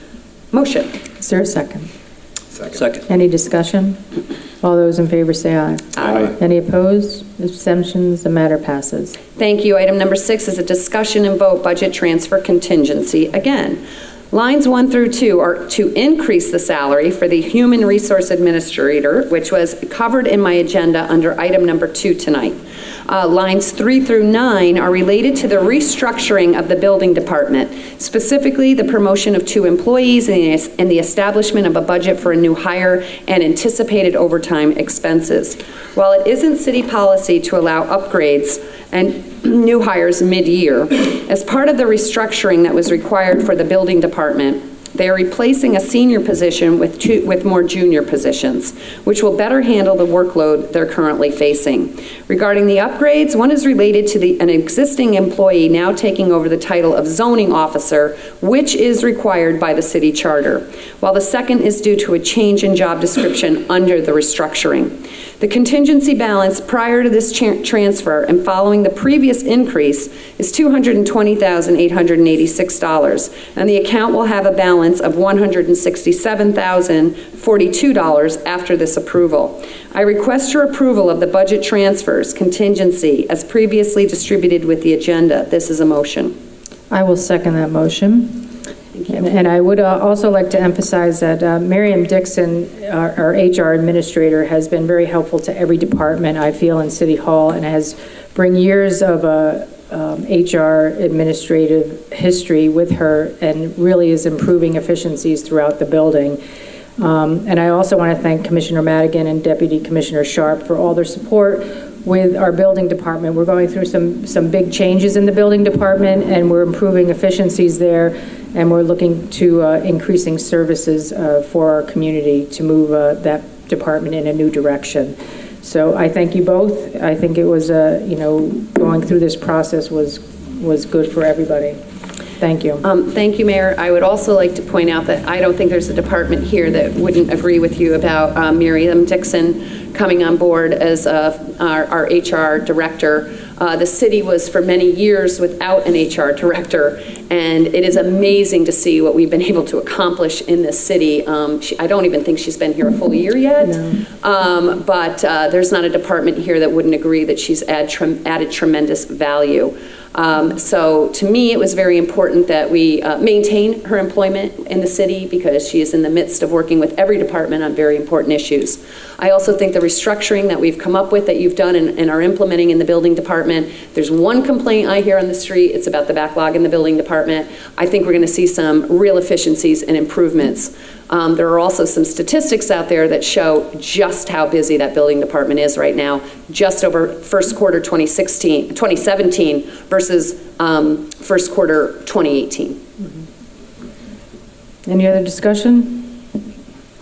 motion. Is there a second? Second. Any discussion? All those in favor say aye. Aye. Any opposed? Abstentions? The matter passes. Thank you. Item number 6 is a discussion and vote budget transfer contingency. Again, lines 1 through 2 are to increase the salary for the Human Resource Administrator, which was covered in my agenda under item number 2 tonight. Lines 3 through 9 are related to the restructuring of the building department, specifically the promotion of 2 employees and the establishment of a budget for a new hire and anticipated overtime expenses. While it isn't city policy to allow upgrades and new hires mid-year, as part of the restructuring that was required for the building department, they are replacing a senior position with more junior positions, which will better handle the workload they're currently facing. Regarding the upgrades, one is related to an existing employee now taking over the title of zoning officer, which is required by the city charter, while the second is due to a change in job description under the restructuring. The contingency balance prior to this transfer and following the previous increase is $220,886, and the account will have a balance of $167,042 after this approval. I request your approval of the budget transfers contingency as previously distributed with the agenda. This is a motion. I will second that motion. And I would also like to emphasize that Miriam Dixon, our HR administrator, has been very helpful to every department, I feel, in City Hall, and has bring years of HR administrative history with her and really is improving efficiencies throughout the building. And I also want to thank Commissioner Madigan and Deputy Commissioner Sharp for all their support with our building department. We're going through some big changes in the building department, and we're improving efficiencies there, and we're looking to increasing services for our community to move that department in a new direction. So I thank you both. I think it was, going through this process was good for everybody. Thank you. Thank you, Mayor. I would also like to point out that I don't think there's a department here that wouldn't agree with you about Miriam Dixon coming on board as our HR director. The city was for many years without an HR director, and it is amazing to see what we've been able to accomplish in this city. I don't even think she's been here a full year yet, but there's not a department here that wouldn't agree that she's added tremendous value. So to me, it was very important that we maintain her employment in the city because she is in the midst of working with every department on very important issues. I also think the restructuring that we've come up with that you've done and are implementing in the building department, there's one complaint I hear on the street, it's about the backlog in the building department. I think we're going to see some real efficiencies and improvements. There are also some statistics out there that show just how busy that building department is right now, just over first quarter 2017 versus first quarter 2018. Any other discussion?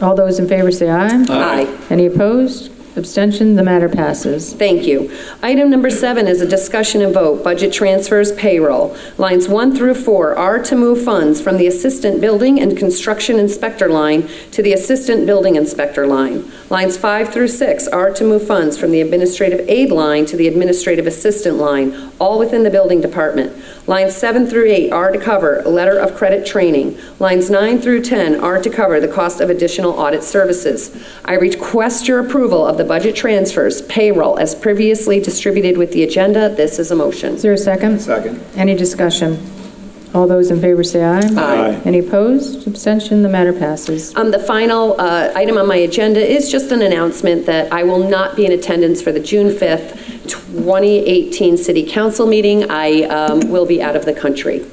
All those in favor say aye. Aye. Any opposed? Abstention? The matter passes. Thank you. Item number 7 is a discussion and vote, budget transfers, payroll. Lines 1 through 4 are to move funds from the Assistant Building and Construction Inspector line to the Assistant Building Inspector line. Lines 5 through 6 are to move funds from the Administrative Aid line to the Administrative Assistant line, all within the Building Department. Lines 7 through 8 are to cover letter of credit training. Lines 9 through 10 are to cover the cost of additional audit services. I request your approval of the budget transfers, payroll, as previously distributed with the agenda. This is a motion. Is there a second? Second. Any discussion? All those in favor say aye. Aye. Any opposed? Abstention? The matter passes. The final item on my agenda is just an announcement that I will not be in attendance for the June 5th, 2018 City Council meeting. I will be out of the country.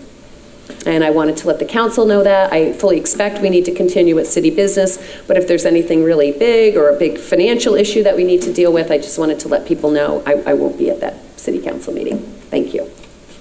And I wanted to let the council know that. I fully expect we need to continue with city business, but if there's anything really big or a big financial issue that we need to deal with, I just wanted to let people know I won't be at that City Council meeting. Thank you.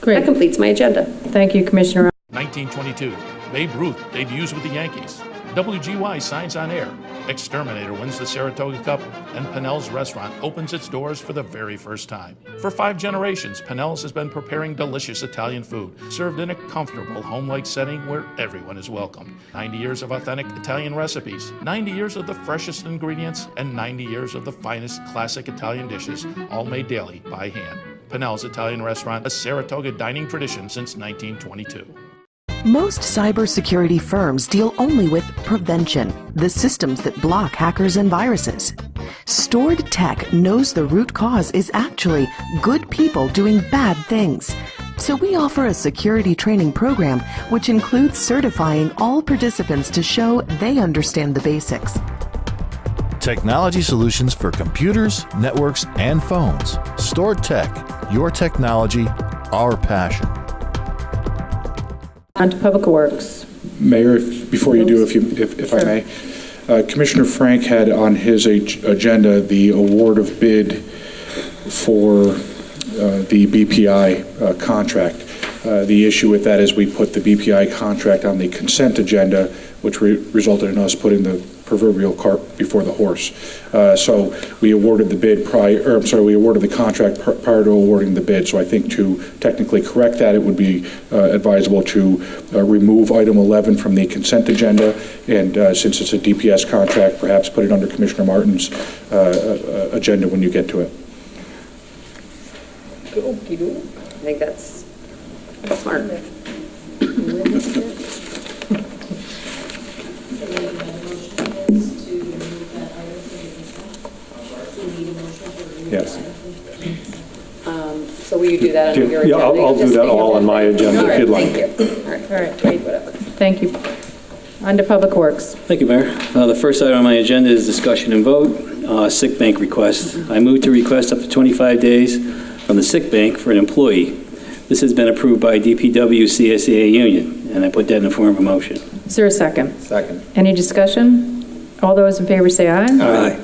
Great. That completes my agenda. Thank you, Commissioner. 1922, Babe Ruth debuts with the Yankees. WGY signs on air. Exterminator wins the Saratoga Cup, and Pennell's Restaurant opens its doors for the very first time. For 5 generations, Pennell's has been preparing delicious Italian food, served in a comfortable, home-like setting where everyone is welcomed. 90 years of authentic Italian recipes, 90 years of the freshest ingredients, and 90 years of the finest classic Italian dishes, all made daily by hand. Pennell's Italian Restaurant, a Saratoga dining tradition since 1922. Most cybersecurity firms deal only with prevention, the systems that block hackers and viruses. Stored Tech knows the root cause is actually good people doing bad things. So we offer a security training program which includes certifying all participants to show they understand the basics. Technology solutions for computers, networks, and phones. Stored Tech, your technology, our passion. On to Public Works. Mayor, before you do, if I may, Commissioner Frank had on his agenda the award of bid for the BPI contract. The issue with that is we put the BPI contract on the consent agenda, which resulted in us putting the proverbial cart before the horse. So we awarded the bid we awarded the contract prior to awarding the bid. So I think to technically correct that, it would be advisable to remove item 11 from the consent agenda, and since it's a DPS contract, perhaps put it under Commissioner Martin's agenda when you get to it. I think that's smart. Yes. So will you do that on your agenda? Yeah, I'll do that all on my agenda if you'd like. Thank you. All right, great, whatever. Thank you. On to Public Works. Thank you, Mayor. The first item on my agenda is discussion and vote, sick bank request. I move to request up to 25 days from the sick bank for an employee. This has been approved by DPW CSEA Union, and I put that in the form of a motion. Is there a second? Second. Any discussion? All those in favor say aye. Aye.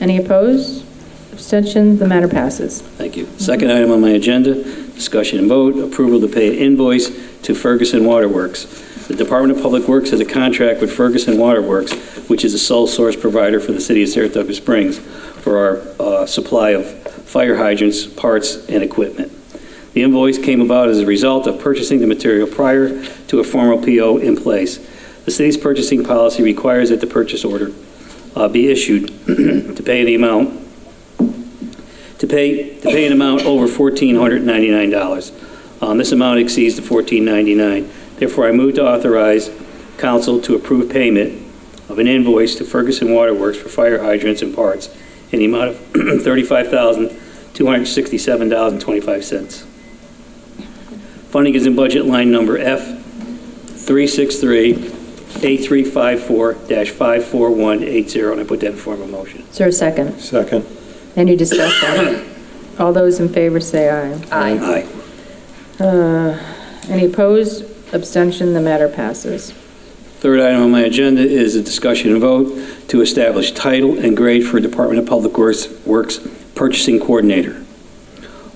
Any opposed? Abstention? The matter passes. Thank you. Second item on my agenda, discussion and vote, approval to pay an invoice to Ferguson Waterworks. The Department of Public Works has a contract with Ferguson Waterworks, which is a sole source provider for the city of Saratoga Springs for our supply of fire hydrants, parts, and equipment. The invoice came about as a result of purchasing the material prior to a formal PO in place. The city's purchasing policy requires that the purchase order be issued to pay an amount over $1,499. This amount exceeds the $1,499. Therefore, I move to authorize council to approve payment of an invoice to Ferguson Waterworks for fire hydrants and parts in the amount of $35,267.25. Funding is in budget line number F363-8354-54180, and I put that in form of motion. Is there a second? Second. Any discussion? All those in favor say aye. Aye. Aye. Any opposed? Abstention? The matter passes. Third item on my agenda is a discussion and vote to establish title and grade for Department of Public Works Purchasing Coordinator.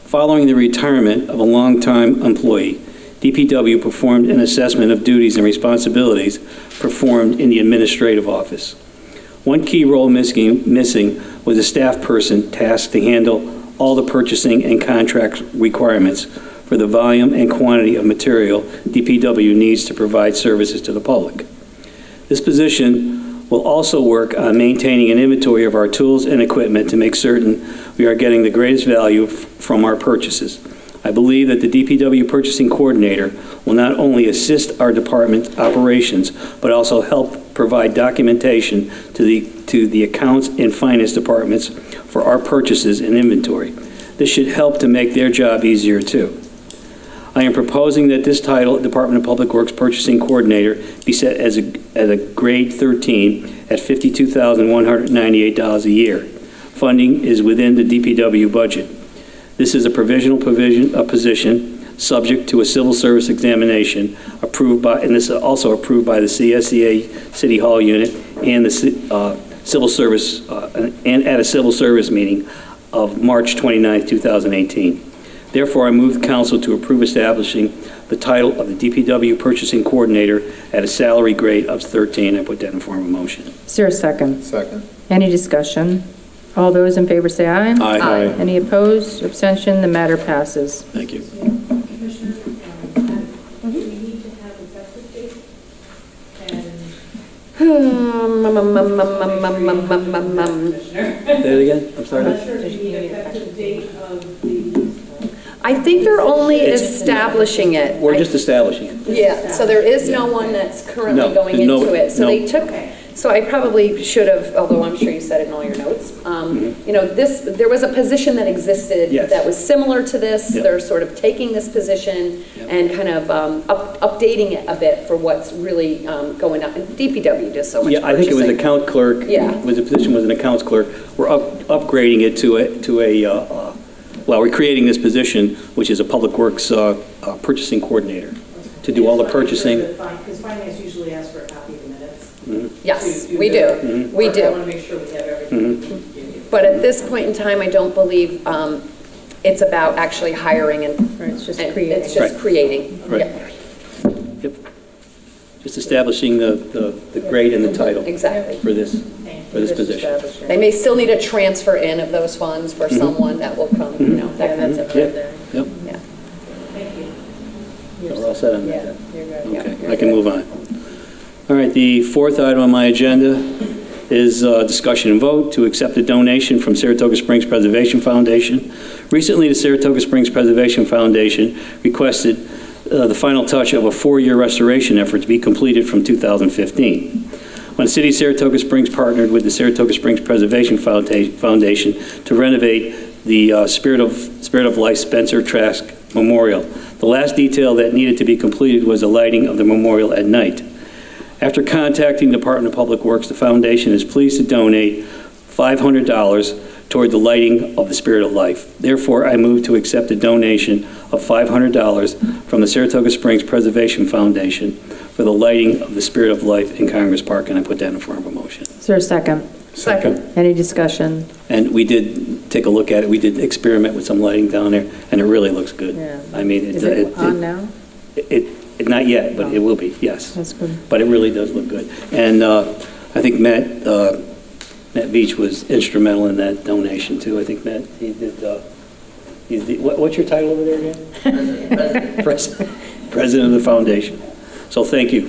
Following the retirement of a longtime employee, DPW performed an assessment of duties and responsibilities performed in the administrative office. One key role missing was a staff person tasked to handle all the purchasing and contract requirements for the volume and quantity of material DPW needs to provide services to the public. This position will also work on maintaining an inventory of our tools and equipment to make certain we are getting the greatest value from our purchases. I believe that the DPW purchasing coordinator will not only assist our department operations, but also help provide documentation to the accounts and finance departments for our purchases and inventory. This should help to make their job easier too. I am proposing that this title, Department of Public Works Purchasing Coordinator, be set as a grade 13 at $52,198 a year. Funding is within the DPW budget. This is a provisional position subject to a civil service examination approved by, and this is also approved by the CSEA City Hall unit and the civil service, and at a civil service meeting of March 29, 2018. Therefore, I move the council to approve establishing the title of the DPW Purchasing Coordinator at a salary grade of 13. I put that in form of a motion. Is there a second? Second. Any discussion? All those in favor say aye. Aye. Any opposed? Abstention? The matter passes. Thank you. Commissioner, do we need to have effective date? Say it again? I'm sorry. I'm not sure if the effective date of the... I think they're only establishing it. We're just establishing it. Yeah, so there is no one that's currently No, going there's no- into it. So no. they took, so I probably should have, although I'm sure you said it in all your notes, you know, there was a position that existed Yes. that was similar to this. Yep. They're sort of taking this position Yep. and kind of updating it a bit for what's really going on. And DPW does so much Yeah, I think it was purchasing. account clerk. Yeah. The position was an accounts clerk. We're upgrading it to a well, we're creating this position, which is a Public Works purchasing coordinator, to do all the purchasing. Because finance usually asks for a copy of the minutes. Yes, to we do. their We work. I want do. to make sure we have everything. But at this point in time, I don't believe it's about actually hiring and. Right, it's just and creating. It's just Right. creating. Right. Yep. Yep. Just establishing the grade and the title Exactly. for this Just position. establishing. They may still need a transfer in of those funds for someone that will come, you know, that kind of That's thing. it right there. Yep. Yeah. Thank you. So we're all set on Yeah, that. you're good. Okay, I can move on. All right, the fourth item on my agenda is discussion and vote to accept a donation from Saratoga Springs Preservation Foundation. Recently, the Saratoga Springs Preservation Foundation requested the final touch of a 4-year restoration effort to be completed from 2015. When the City of Saratoga Springs partnered with the Saratoga Springs Preservation Foundation to renovate the Spirit of Life Spencer Trask Memorial. The last detail that needed to be completed was the lighting of the memorial at night. After contacting the Department of Public Works, the foundation is pleased to donate $500 toward the lighting of the Spirit of Life. Therefore, I move to accept a donation of $500 from the Saratoga Springs Preservation Foundation for the lighting of the Spirit of Life in Congress Park, and I put that in form of a motion. Is there a second? Second. Any discussion? And we did take a look at it. We did experiment with some lighting down there, and it really looks good. Yeah. I mean, Is it on now? Not yet, but it will be, yes. That's good. But it really does look good. And I think Matt Beach was instrumental in that donation, too. I think Matt, he did, what's your title over there again? President of the foundation. So thank you.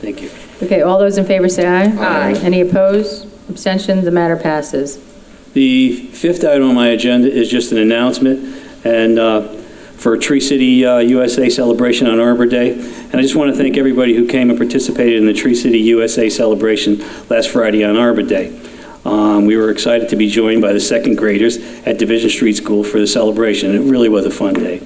Thank you. Okay, all those in favor say aye. Aye. Any opposed? Abstention? The matter passes. The fifth item on my agenda is just an announcement, and for Tree City USA celebration on Arbor Day. And I just want to thank everybody who came and participated in the Tree City USA celebration last Friday on Arbor Day. We were excited to be joined by the second graders at Division Street School for the celebration. It really was a fun day.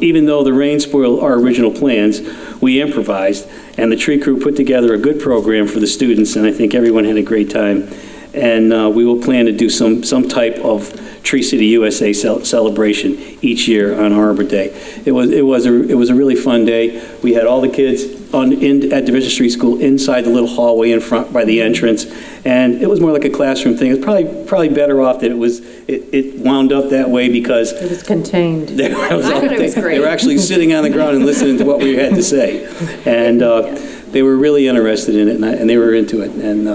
Even though the rain spoiled our original plans, we improvised, and the tree crew put together a good program for the students, and I think everyone had a great time. And we will plan to do some type of Tree City USA celebration each year on Arbor Day. It was a really fun day. We had all the kids at Division Street School inside the little hallway in front by the entrance, and it was more like a classroom thing. It's probably better off that it wound up that way because It was contained. I thought it was great. they were actually sitting on the ground and listening to what we had to say, and they were really interested in it, and they were into it. And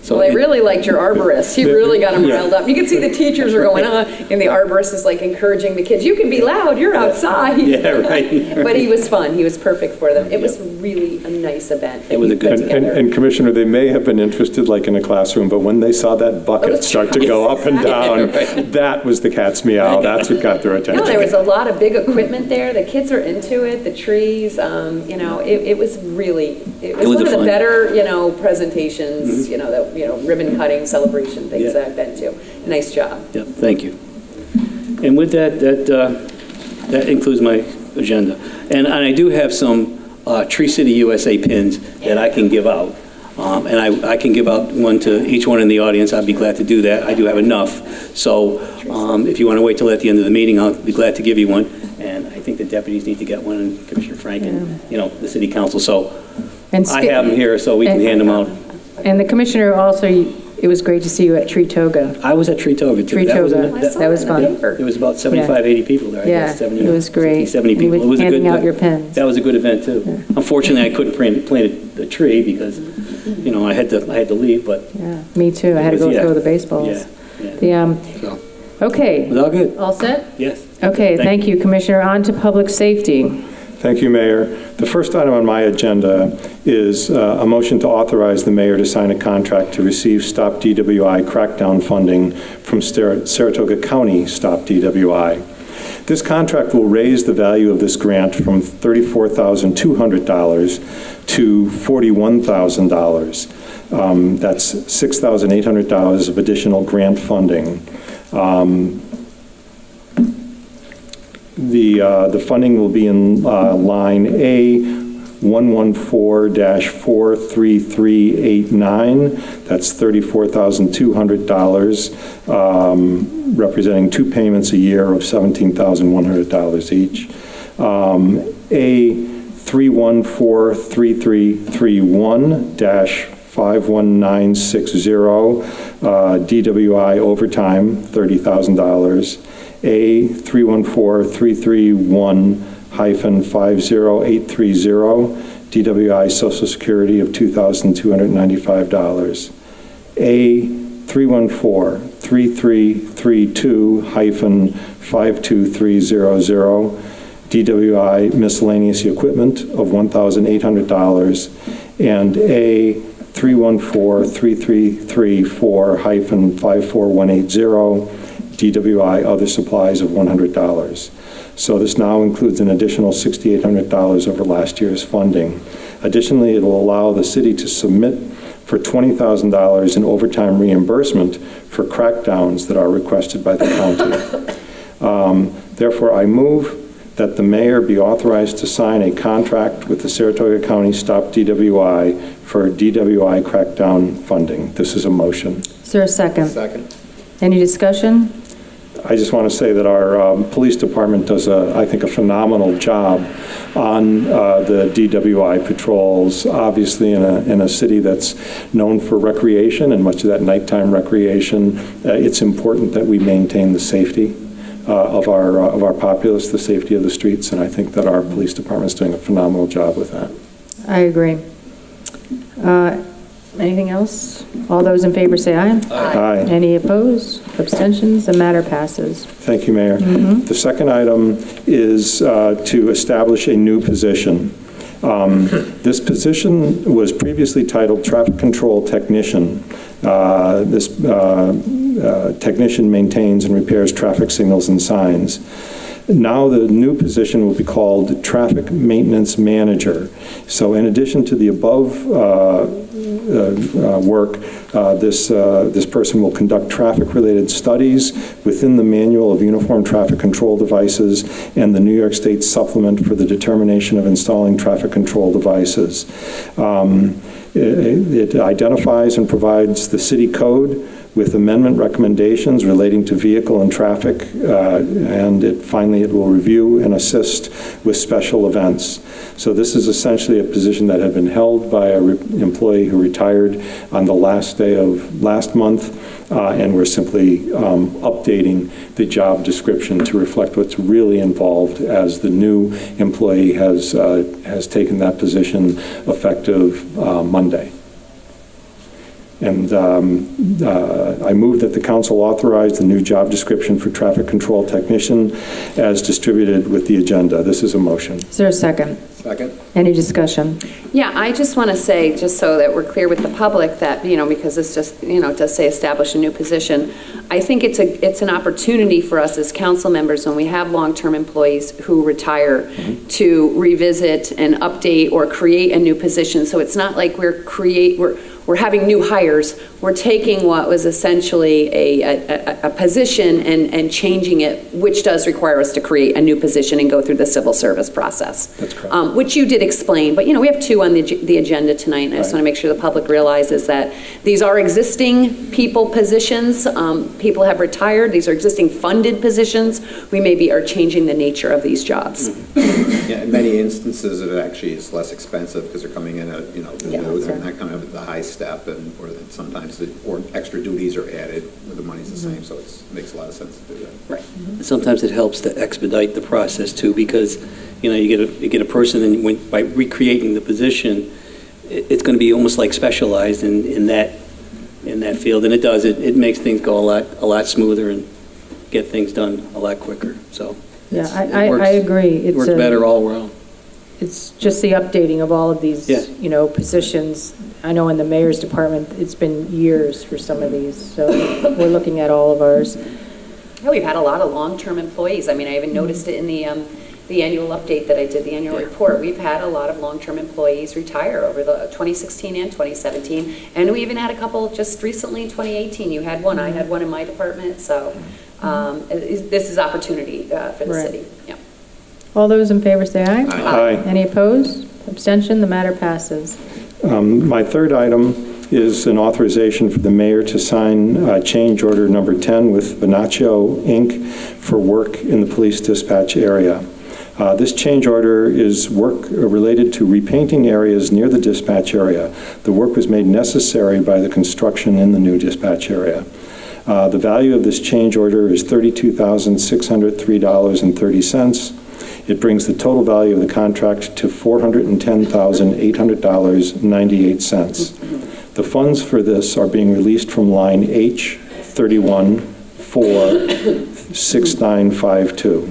So Well, they really liked your arborist. He really got them riled up. You could see the teachers were going on, and the arborist is like encouraging the kids, you can be loud, you're outside. Yeah, right. But he was fun. He was perfect for them. It was really a nice event. It was a good And Commissioner, they may have been interested like in a classroom, but when they saw that bucket start to go up and down, that was the cat's meow. That's what got their attention. No, there was a lot of big equipment there. The kids were into it, the trees, it was really, it was one of the better, presentations, that, ribbon cutting, celebration, things that I've been to. Nice job. Yep, thank you. And with that, that includes my agenda. And I do have some Tree City USA pins that I can give out. And I can give out one to each one in the audience. I'd be glad to do that. I do have enough. So if you want to wait till at the end of the meeting, I'll be glad to give you one. And I think the deputies need to get one, and Commissioner Frank and, the city council. So I have them here so we can hand them out. And the commissioner also, it was great to see you at Saratoga. I was at Saratoga too. That was fun. It was about 75, 80 people there. I guess, 70, it was great. 70 people. It was handing out your pens. That was a good event too. Yeah. Unfortunately, I couldn't plant a tree because, I had to leave. But yeah, me too. I had to go throw the baseballs. Yeah. Okay. It was all good. All set? Yes. Okay. Thank you, Commissioner. On to public safety. Thank you, Mayor. The first item on my agenda is a motion to authorize the mayor to sign a contract to receive Stop DWI crackdown funding from Saratoga County Stop DWI. This contract will raise the value of this grant from $34,200 to $41,000. That's $6,800 of additional grant funding. The funding will be in line A114-43389. That's $34,200, representing two payments a year of $17,100 each. A314-3331-51960, DWI overtime, $30,000. A314-331-50830, DWI Social Security of $2,295. A314-3332-52300, DWI Miscellaneous Equipment of $1,800. And A314-3334-54180, DWI Other Supplies of $100. So this now includes an additional $6,800 over last year's funding. Additionally, it will allow the city to submit for $20,000 in overtime reimbursement for crackdowns that are requested by the county. Therefore, I move that the mayor be authorized to sign a contract with the Saratoga County Stop DWI for DWI crackdown funding. This is a motion. Is there a second? Second. Any discussion? I just want to say that our police department does, I think, a phenomenal job on the DWI patrols. Obviously, in a city that's known for recreation and much of that nighttime recreation, it's important that we maintain the safety of our populace, the safety of the streets, and I think that our police department is doing a phenomenal job with that. I agree. Anything else? All those in favor say aye. Aye. Any opposed? Abstentions? The matter passes. Thank you, Mayor. The second item is to establish a new position. This position was previously titled Traffic Control Technician. This technician maintains and repairs traffic signals and signs. Now the new position will be called Traffic Maintenance Manager. So in addition to the above work, this person will conduct traffic-related studies within the Manual of Uniform Traffic Control Devices and the New York State Supplement for the Determination of Installing Traffic Control Devices. It identifies and provides the city code with amendment recommendations relating to vehicle and traffic, and finally it will review and assist with special events. So this is essentially a position that had been held by an employee who retired on the last day of last month, and we're simply updating the job description to reflect what's really involved as the new employee has taken that position effective Monday. And I move that the council authorize the new job description for traffic control technician as distributed with the agenda. This is a motion. Is there a second? Second. Any discussion? Yeah, I just want to say, just so that we're clear with the public, that, because this just, it does say establish a new position. I think it's an opportunity for us as council members, when we have long-term employees who retire, to revisit and update or create a new position. So it's not like we're having new hires. We're taking what was essentially a position and changing it, which does require us to create a new position and go through the civil service process. That's correct. Which you did explain, but we have two on the agenda tonight, and I just want to make sure the public realizes that these are existing positions. People have retired. These are existing funded positions. We maybe are changing the nature of these jobs. Yeah, in many instances, it actually is less expensive because they're coming in at, they're not coming up at the high step, or that sometimes or extra duties are added where the money's the same, so it makes a lot of sense to do that. Right. Sometimes it helps to expedite the process too, because you get a person, and by recreating the position, it's going to be almost like specialized in that field, and it makes things go a lot smoother and get things done a lot quicker. So Yeah, I agree. It works better all around. It's just the updating of all of these, positions. I know in the mayor's department, it's been years for some of these, so we're looking at all of ours. Yeah, we've had a lot of long-term employees. I even noticed it in the annual update that I did, the annual report. We've had a lot of long-term employees retire over the 2016 and 2017, and we even had a couple just recently in 2018. You had one, I had one in my department, so this is opportunity for the city. Yeah. All those in favor say aye. Aye. Any opposed? Abstention? The matter passes. My third item is an authorization for the mayor to sign change order number 10 with Venaccio, Inc. for work in the police dispatch area. This change order is work related to repainting areas near the dispatch area. The work was made necessary by the construction in the new dispatch area. The value of this change order is $32,603.30. It brings the total value of the contract to $410,800.98. The funds for this are being released from line H31-46952.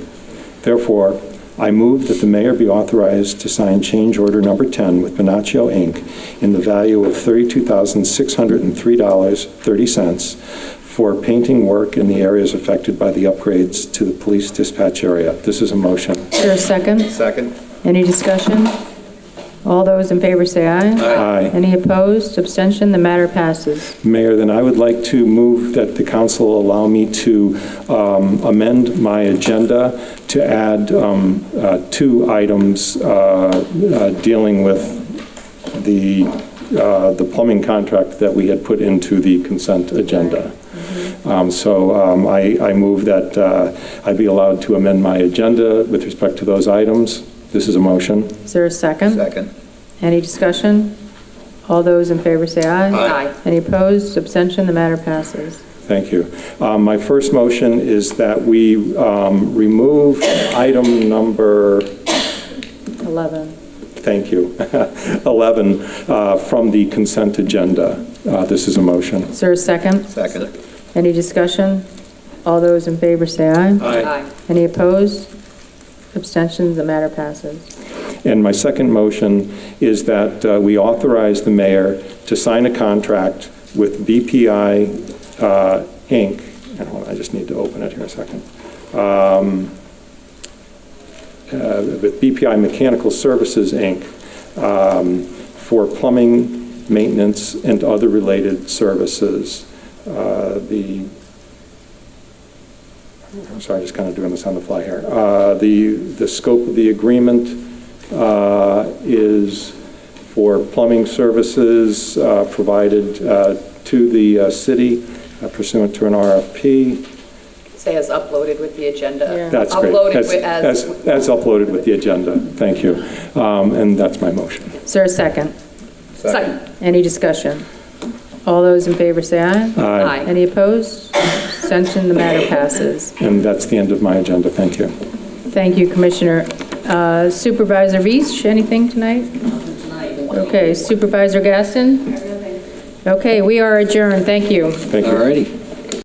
Therefore, I move that the mayor be authorized to sign change order number 10 with Venaccio, Inc. in the value of $32,603.30 for painting work in the areas affected by the upgrades to the police dispatch area. This is a motion. Is there a second? Second. Any discussion? All those in favor say aye. Aye. Any opposed? Abstention? The matter passes. Mayor, then I would like to move that the council allow me to amend my agenda to add 2 items dealing with the plumbing contract that we had put into the consent agenda. I move that I be allowed to amend my agenda with respect to those items. This is a motion. Is there a second? Second. Any discussion? All those in favor say aye. Aye. Any opposed? Abstention? The matter passes. Thank you. My first motion is that we remove item number 11. Thank you. 11 from the consent agenda. This is a motion. Is there a second? Second. Any discussion? All those in favor say aye. Aye. Any opposed? Abstentions? The matter passes. And my second motion is that we authorize the mayor to sign a contract with BPI Inc. I just need to open it here a second. With BPI Mechanical Services Inc. For plumbing, maintenance, and other related services. I'm sorry, just kind of doing this on the fly here. The scope of the agreement is for plumbing services provided to the city pursuant to an RFP. Say as uploaded with the agenda. Yeah. That's great. As uploaded with the agenda. Thank you. And that's my motion. Is there a second? Second. Any discussion? All those in favor say aye. Aye. Any opposed? Abstention? The matter passes. And that's the end of my agenda. Thank you. Thank you, Commissioner. Supervisor Viesch, anything tonight? Okay, Supervisor Gaston? Okay, we are adjourned. Thank you. Thank you. All righty.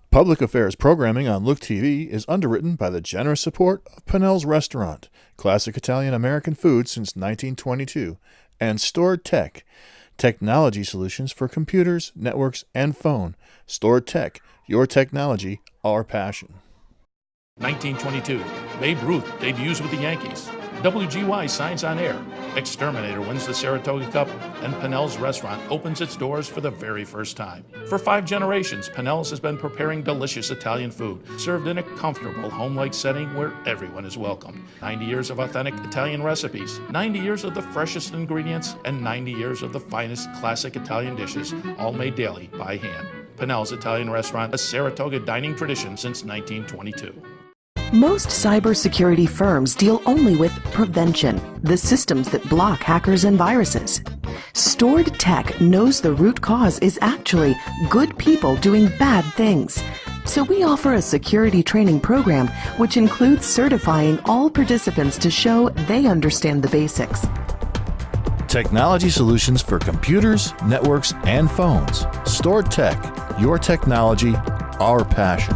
Public Affairs programming on Look TV is underwritten by the generous support of Pennell's Restaurant, classic Italian American food since 1922, and Stored Tech, technology solutions for computers, networks, and phone. Stored Tech, your technology, our passion. 1922, Babe Ruth debuts with the Yankees. WGY signs on air. Exterminator wins the Saratoga Cup, and Pennell's Restaurant opens its doors for the very first time. For 5 generations, Pennell's has been preparing delicious Italian food, served in a comfortable, home-like setting where everyone is welcome. 90 years of authentic Italian recipes, 90 years of the freshest ingredients, and 90 years of the finest classic Italian dishes, all made daily by hand. Pennell's Italian Restaurant, a Saratoga dining tradition since 1922. Most cybersecurity firms deal only with prevention, the systems that block hackers and viruses. Stored Tech knows the root cause is actually good people doing bad things. So we offer a security training program which includes certifying all participants to show they understand the basics. Technology solutions for computers, networks, and phones. Stored Tech, your technology, our passion.